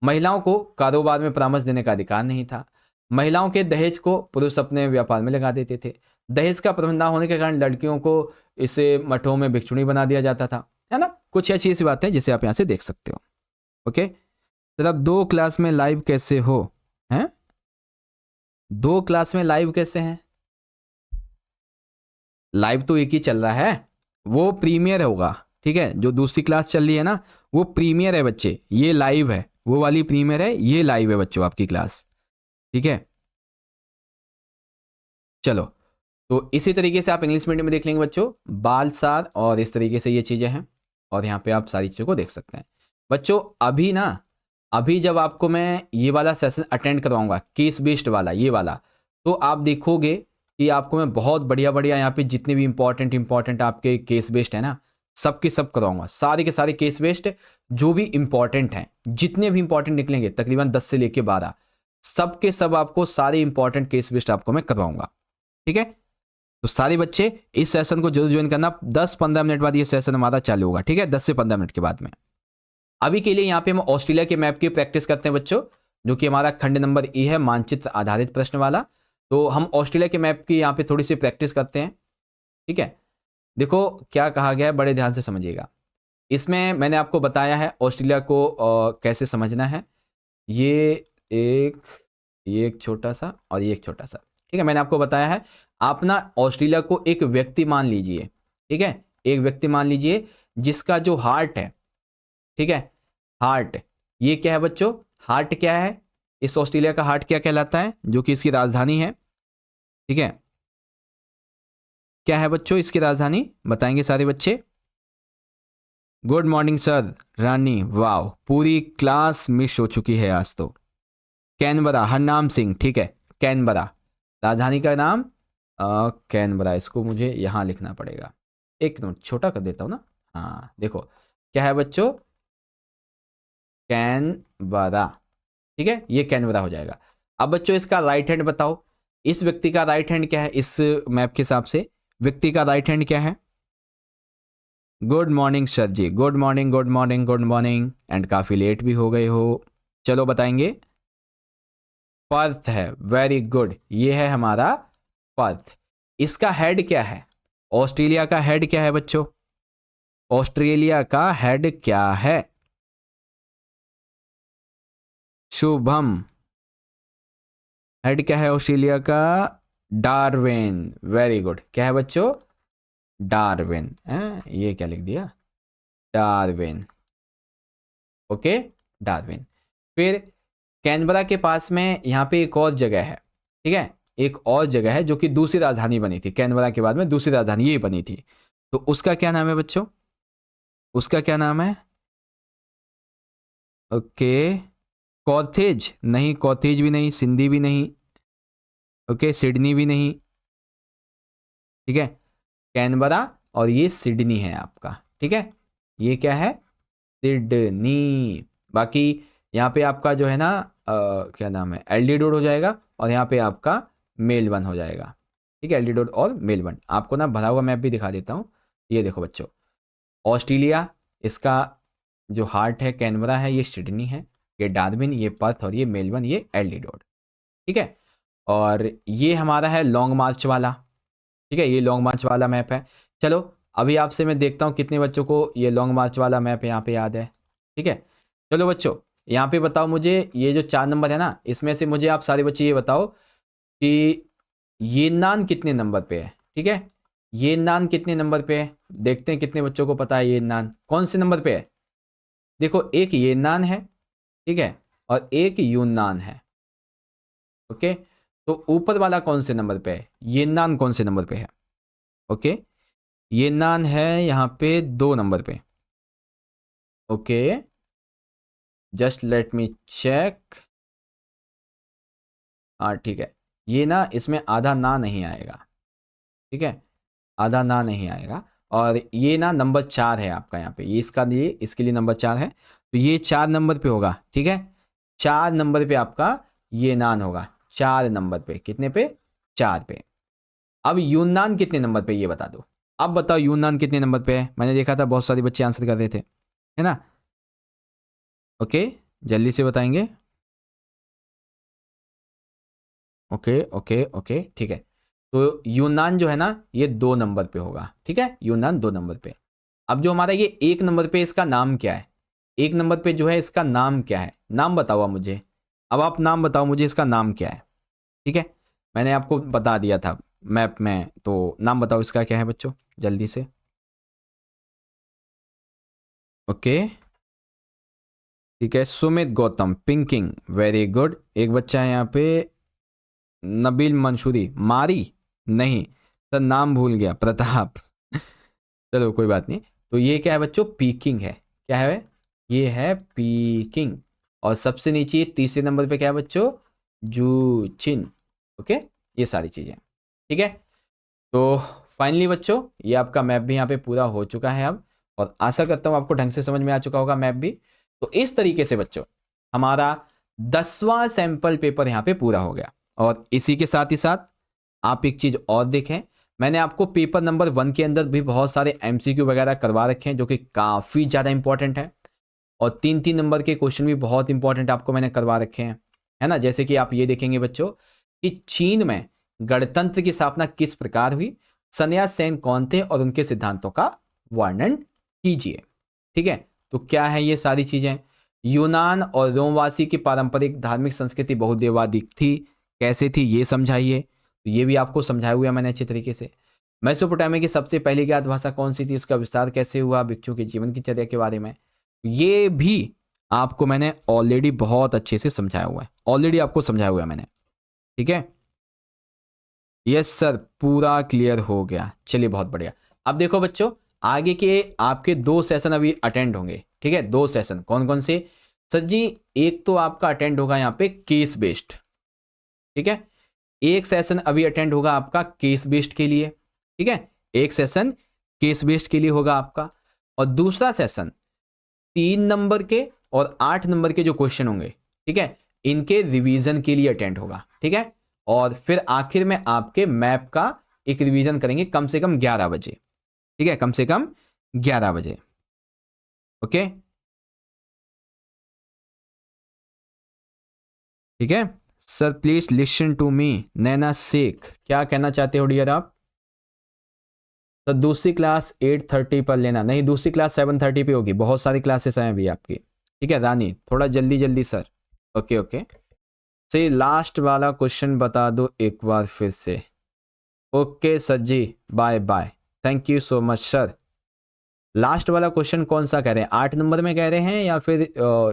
Speaker 1: महिलाओं को कारोबार में परामर्श देने का अधिकार नहीं था। महिलाओं के दहेज को पुरुष अपने व्यापार में लगा देते थे। दहेज का प्रबंध ना होने के कारण लड़कियों को इसे मठों में भिक्षुणी बना दिया जाता था, है ना। कुछ अच्छी ऐसी बातें जिसे आप यहाँ से देख सकते हो। ओके, तो अब 2 क्लास में लाइव कैसे हो? हैं 2 क्लास में लाइव कैसे हैं? लाइव तो एक ही चल रहा है, वो प्रीमियर होगा। ठीक है, जो दूसरी क्लास चल रही है ना वो प्रीमियर है बच्चे, ये लाइव है, वो वाली प्रीमियर है, ये लाइव है बच्चों आपकी क्लास। ठीक है, चलो, तो इसी तरीके से आप इंग्लिश मीडियम में देख लेंगे बच्चों, बालसार, और इस तरीके से ये चीज़ें हैं, और यहाँ पे आप सारी चीज़ों को देख सकते हैं बच्चों। अभी जब आपको मैं ये वाला सेशन अटेंड करवाऊंगा, केस बेस्ड वाला, ये वाला, तो आप देखोगे कि आपको मैं बहुत बढ़िया बढ़िया यहाँ पे जितने भी इंपॉर्टेंट आपके केस बेस्ड है ना, सबके सब करवाऊंगा, सारे के सारे केस बेस्ड जो भी इंपॉर्टेंट हैं, जितने भी इंपॉर्टेंट निकलेंगे तकरीबन 10 से लेके 12, सबके सब आपको सारे इंपॉर्टेंट केस बेस्ड आपको मैं करवाऊंगा। ठीक है, तो सारे बच्चे इस सेशन को जरूर ज्वाइन करना। 10-15 मिनट बाद ये सेशन हमारा चालू होगा। ठीक है, 10 से 15 मिनट के बाद में। अभी के लिए यहाँ पे हम ऑस्ट्रेलिया के मैप की प्रैक्टिस करते हैं बच्चों, जो कि हमारा खंड नंबर ई है, मानचित्र आधारित प्रश्न वाला। तो हम ऑस्ट्रेलिया के मैप की यहाँ पे थोड़ी सी प्रैक्टिस करते हैं। ठीक है, देखो क्या कहा गया है, बड़े ध्यान से समझिएगा। इसमें मैंने आपको बताया है ऑस्ट्रेलिया को कैसे समझना है। ये एक छोटा सा और ये एक छोटा सा। ठीक है, मैंने आपको बताया है। आप ना ऑस्ट्रेलिया को एक व्यक्ति मान लीजिए। ठीक है, एक व्यक्ति मान लीजिए जिसका जो हार्ट है, ठीक है, हार्ट, ये क्या है बच्चों, हार्ट क्या है, इस ऑस्ट्रेलिया का हार्ट क्या कहलाता है, जो कि इसकी राजधानी है। ठीक है, क्या है बच्चों इसकी राजधानी, बताएंगे सारे बच्चे। गुड मॉर्निंग सर, रानी, वाव, पूरी क्लास मिस हो चुकी है आज तो। कैनबरा, हरनाम सिंह, ठीक है, कैनबरा, राजधानी का नाम कैनबरा। इसको मुझे यहाँ लिखना पड़ेगा, एक मिनट छोटा कर देता हूँ ना। हाँ देखो क्या है बच्चों, कैनबरा। ठीक है, ये कैनबरा हो जाएगा। अब बच्चों इसका राइट हैंड बताओ, इस व्यक्ति का राइट हैंड क्या है, इस मैप के हिसाब से व्यक्ति का राइट हैंड क्या है। गुड मॉर्निंग सर जी, good morning good morning good morning, and काफ़ी लेट भी हो गए हो। चलो बताएंगे, पर्थ है, वेरी गुड, ये है हमारा पर्थ। इसका हेड क्या है, ऑस्ट्रेलिया का हेड क्या है बच्चों, ऑस्ट्रेलिया का हेड क्या है, शुभम, हेड क्या है ऑस्ट्रेलिया का, डार्विन, वेरी गुड, क्या है बच्चों, डार्विन। ये क्या लिख दिया, डार्विन, ओके, डार्विन। फिर कैनबरा के पास में यहाँ पे एक और जगह है। ठीक है, एक और जगह है जो कि दूसरी राजधानी बनी थी, कैनबरा के बाद में दूसरी राजधानी ये बनी थी, तो उसका क्या नाम है बच्चों, उसका क्या नाम है, ओके, कॉर्थेज नहीं, कॉर्थेज भी नहीं, सिंधी भी नहीं, ओके, सिडनी भी नहीं। ठीक है, कैनबरा और ये सिडनी है आपका। ठीक है, ये क्या है, सिडनी। बाकी यहाँ पे आपका जो है ना क्या नाम है, एल्डिडोड हो जाएगा, और यहाँ पे आपका मेलबर्न हो जाएगा। ठीक है, एल्डिडोड और मेलबर्न। आपको ना भरा हुआ मैप भी दिखा देता हूँ। ये देखो बच्चों, ऑस्ट्रेलिया, इसका जो हार्ट है कैनबरा है, ये सिडनी है, ये डार्विन, ये पर्थ, और ये मेलबर्न, ये एल्डिडोड। ठीक है, और ये हमारा है लॉन्ग मार्च वाला, ठीक है, ये लॉन्ग मार्च वाला मैप है। चलो अभी आपसे मैं देखता हूँ कितने बच्चों को ये लॉन्ग मार्च वाला मैप यहाँ पे याद है, ठीक है। चलो बच्चों यहाँ पे बताओ मुझे, ये जो 4 नंबर है ना, इसमें से मुझे आप सारे बच्चे ये बताओ कि ये नान कितने नंबर पे है, ठीक है। ये नान कितने नंबर पे है, देखते हैं कितने बच्चों को पता है ये नान कौन से नंबर पे है। देखो एक ये नान है, ठीक है, और एक यूनान है, ओके। तो ऊपर वाला कौन से नंबर पे है, ये नान कौन से नंबर पे है, ओके। ये नान है यहाँ पे 2 नंबर पे, okay. Just let me check, हाँ ठीक है। ये ना इसमें आधा ना नहीं आएगा, ठीक है, आधा ना नहीं आएगा। और ये ना नंबर 4 है आपका यहाँ पे, ये इसका लिए इसके लिए नंबर 4 है, तो ये 4 नंबर पे होगा, ठीक है। 4 नंबर पे आपका ये नान होगा, 4 नंबर पे, कितने पे, 4 पे। अब यूनान कितने नंबर पे ये बता दो, अब बताओ यूनान कितने नंबर पे है। मैंने देखा था बहुत सारे बच्चे आंसर कर रहे थे, है ना, ओके। जल्दी से बताएंगे, ओके ओके ओके, ठीक है। तो यूनान जो है ना ये 2 नंबर पे होगा, ठीक है, यूनान 2 नंबर पे। अब जो हमारा ये 1 नंबर पे इसका नाम क्या है, 1 नंबर पे जो है इसका नाम क्या है, नाम बताओ आप मुझे। अब आप नाम बताओ मुझे इसका नाम क्या है, ठीक है। मैंने आपको बता दिया था मैप में, तो नाम बताओ इसका क्या है बच्चों, जल्दी से, ओके। ठीक है, सुमित गौतम पिंकिंग, वेरी गुड। एक बच्चा है यहाँ पे नबील मंशूरी, मारी नहीं सर, नाम भूल गया, प्रताप चलो कोई बात नहीं। तो ये क्या है बच्चों, पीकिंग है, क्या है, ये है पीकिंग। और सबसे नीचे तीसरे नंबर पे क्या है बच्चों, जूचिन, ओके। ये सारी चीज़ें, ठीक है। तो फाइनली बच्चों ये आपका मैप भी यहाँ पे पूरा हो चुका है अब, और आशा करता हूँ आपको ढंग से समझ में आ चुका होगा मैप भी। तो इस तरीके से बच्चों हमारा 10वां सैंपल पेपर यहाँ पे पूरा हो गया। और इसी के साथ ही साथ आप एक चीज़ और देखें, मैंने आपको पेपर नंबर 1 के अंदर भी बहुत सारे एमसीक्यू वगैरह करवा रखे हैं जो कि काफ़ी ज़्यादा इंपॉर्टेंट है, और 3-3 नंबर के क्वेश्चन भी बहुत इंपॉर्टेंट आपको मैंने करवा रखे हैं, है ना। जैसे कि आप ये देखेंगे बच्चों कि चीन में गणतंत्र की स्थापना किस प्रकार हुई, सन्याल सेन कौन थे और उनके सिद्धांतों का वर्णन कीजिए, ठीक है। तो क्या है ये सारी चीज़ें, यूनान और रोमवासी की पारंपरिक धार्मिक संस्कृति बहुदेवादिक थी, कैसे थी ये समझाइए, तो ये भी आपको समझाया हुआ है मैंने अच्छे तरीके से। मेसोपोटामिया की सबसे पहली ज्ञात भाषा कौन सी थी, उसका विस्तार कैसे हुआ, भिक्षु के जीवन की चर्या के बारे में, ये भी आपको मैंने ऑलरेडी बहुत अच्छे से समझाया हुआ है, ऑलरेडी आपको समझाया हुआ है मैंने, ठीक है। यस सर, पूरा क्लियर हो गया, चलिए बहुत बढ़िया। अब देखो बच्चों आगे के आपके 2 सेशन अभी अटेंड होंगे, ठीक है। 2 सेशन कौन कौन से सर जी, एक तो आपका अटेंड होगा यहाँ पे केस बेस्ड, ठीक है। एक सेशन अभी अटेंड होगा आपका केस बेस्ड के लिए, ठीक है, एक सेशन केस बेस्ड के लिए होगा आपका। और दूसरा सेशन 3 नंबर के और 8 नंबर के जो क्वेश्चन होंगे, ठीक है, इनके रिवीजन के लिए अटेंड होगा, ठीक है। और फिर आखिर में आपके मैप का एक रिवीजन करेंगे कम से कम 11 बजे, ठीक है, कम से कम 11 बजे, ओके, ठीक है। Sir please listen to me, Naina Sheikh, क्या कहना चाहते हो डियर आप। तो दूसरी क्लास 8:30 पर लेना, नहीं दूसरी क्लास 7:30 पे होगी, बहुत सारी क्लासेस हैं अभी आपकी, ठीक है। रानी थोड़ा जल्दी जल्दी सर, ओके ओके। सही, लास्ट वाला क्वेश्चन बता दो एक बार फिर से, ओके सर जी, bye bye, thank you so much sir. Last वाला क्वेश्चन कौन सा कह रहे हैं, 8 नंबर में कह रहे हैं या फिर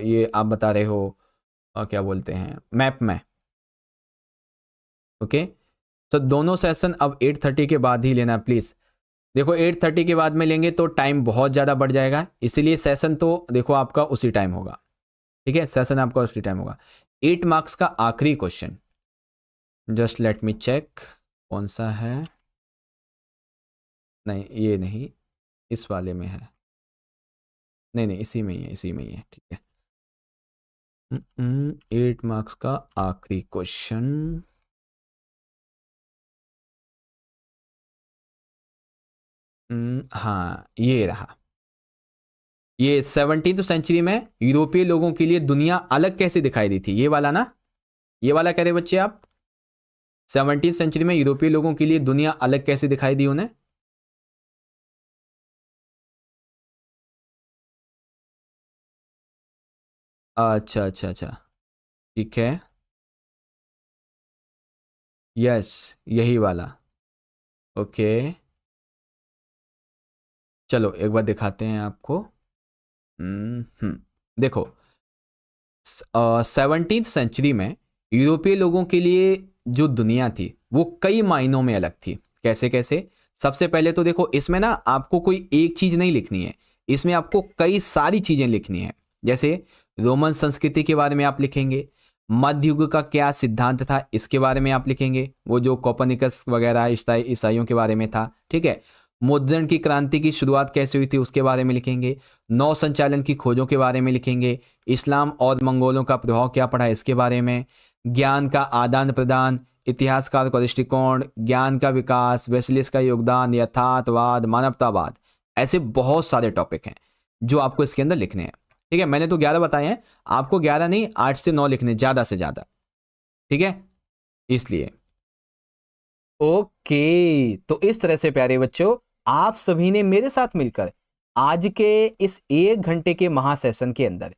Speaker 1: ये आप बता रहे हो क्या बोलते हैं मैप में, ओके। तो दोनों सेशन अब 8:30 के बाद ही लेना प्लीज़। देखो 8:30 के बाद में लेंगे तो टाइम बहुत ज़्यादा बढ़ जाएगा, इसीलिए सेशन तो देखो आपका उसी टाइम होगा, ठीक है, सेशन आपका उसी टाइम होगा। 8 मार्क्स का आखिरी question, just let me check कौन सा है, नहीं ये नहीं, इस वाले में है, नहीं नहीं इसी में ही है, इसी में ही है, ठीक है। 8 मार्क्स का आखिरी क्वेश्चन, हाँ ये रहा। ये 17वीं सेंचुरी में यूरोपीय लोगों के लिए दुनिया अलग कैसे दिखाई दी थी, ये वाला ना, ये वाला कह रहे बच्चे आप, 17वीं सेंचुरी में यूरोपीय लोगों के लिए दुनिया अलग कैसे दिखाई दी उन्हें? अच्छा अच्छा अच्छा, ठीक है, यस, यही वाला। ओके, चलो एक बार दिखाते हैं आपको। देखो, 17वीं सेंचुरी में यूरोपीय लोगों के लिए जो दुनिया थी वो कई मायनों में अलग थी। कैसे कैसे? सबसे पहले तो देखो, इसमें ना आपको कोई एक चीज नहीं लिखनी है, इसमें आपको कई सारी चीजें लिखनी है। जैसे रोमन संस्कृति के बारे में आप लिखेंगे, मध्य युग का क्या सिद्धांत था इसके बारे में आप लिखेंगे, वो जो कोपर्निकस वगैरह ईसाइयों के बारे में था, ठीक है। मुद्रण की क्रांति की शुरुआत कैसे हुई थी उसके बारे में लिखेंगे, नौ संचालन की खोजों के बारे में लिखेंगे, इस्लाम और मंगोलों का प्रभाव क्या पड़ा इसके बारे में, ज्ञान का आदान प्रदान, इतिहासकार का दृष्टिकोण, ज्ञान का विकास, वेस्लिस का योगदान, यथार्थवाद, मानवतावाद, ऐसे बहुत सारे टॉपिक हैं जो आपको इसके अंदर लिखने हैं। ठीक है, मैंने तो 11 बताए हैं, आपको 11 नहीं 8 से 9 लिखने, ज्यादा से ज्यादा, ठीक है, इसलिए। ओके, तो इस तरह से प्यारे बच्चों आप सभी ने मेरे साथ मिलकर आज के इस 1 घंटे के महासेशन के अंदर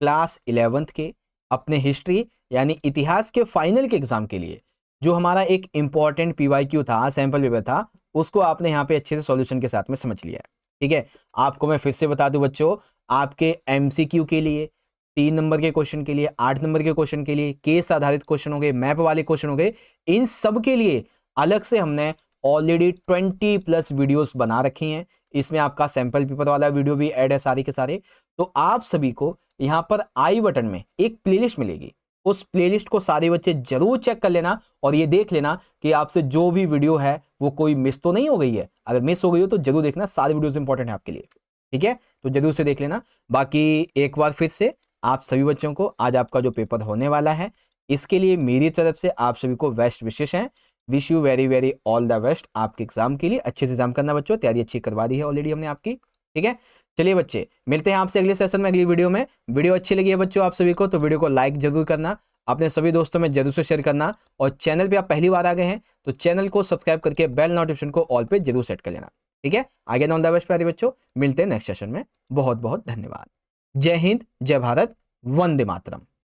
Speaker 1: क्लास 11th के अपने हिस्ट्री यानी इतिहास के फाइनल के एग्जाम के लिए जो हमारा एक इंपॉर्टेंट पीवाईक्यू था, सैंपल पेपर था, उसको आपने यहाँ पे अच्छे से सॉल्यूशन के साथ में समझ लिया है। ठीक है, आपको मैं फिर से बता दूं बच्चों, आपके एमसीक्यू के लिए 3 नंबर के क्वेश्चन के लिए, 8 नंबर के क्वेश्चन के लिए, केस आधारित क्वेश्चन हो गए, मैप वाले क्वेश्चन हो गए, इन सब के लिए अलग से हमने ऑलरेडी 20+ वीडियोस बना रखी हैं। इसमें आपका सैंपल पेपर वाला वीडियो भी ऐड है सारे के सारे। तो आप सभी को यहां पर आई बटन में एक प्लेलिस्ट मिलेगी, उस प्लेलिस्ट को सारे बच्चे जरूर चेक कर लेना और ये देख लेना कि आपसे जो भी वीडियो है वो कोई मिस तो नहीं हो गई है। अगर मिस हो गई हो तो जरूर देखना, सारे वीडियोस इंपॉर्टेंट है आपके लिए। ठीक है, तो जरूर से देख लेना। बाकी एक बार फिर से आप सभी बच्चों को आज आपका जो पेपर होने वाला है इसके लिए मेरी तरफ से आप सभी को बेस्ट विशेष हैं। Wish you very very all the best आपके एग्जाम के लिए। अच्छे से एग्जाम करना बच्चों, तैयारी अच्छी करवा दी है ऑलरेडी हमने आपकी। ठीक है, चलिए बच्चे मिलते हैं आपसे अगले सेशन में, अगली वीडियो में। वीडियो अच्छी लगी है बच्चों आप सभी को तो वीडियो को लाइक जरूर करना, अपने सभी दोस्तों में जरूर से शेयर करना, और चैनल पे आप पहली बार आ गए हैं तो चैनल को सब्सक्राइब करके बेल नोटिफिकेशन को ऑल पे जरूर सेट कर लेना। ठीक है, आगे ऑल द बेस्ट प्यारे बच्चों, मिलते हैं नेक्स्ट सेशन में। बहुत बहुत धन्यवाद। जय हिंद, जय भारत, वंदे मातरम।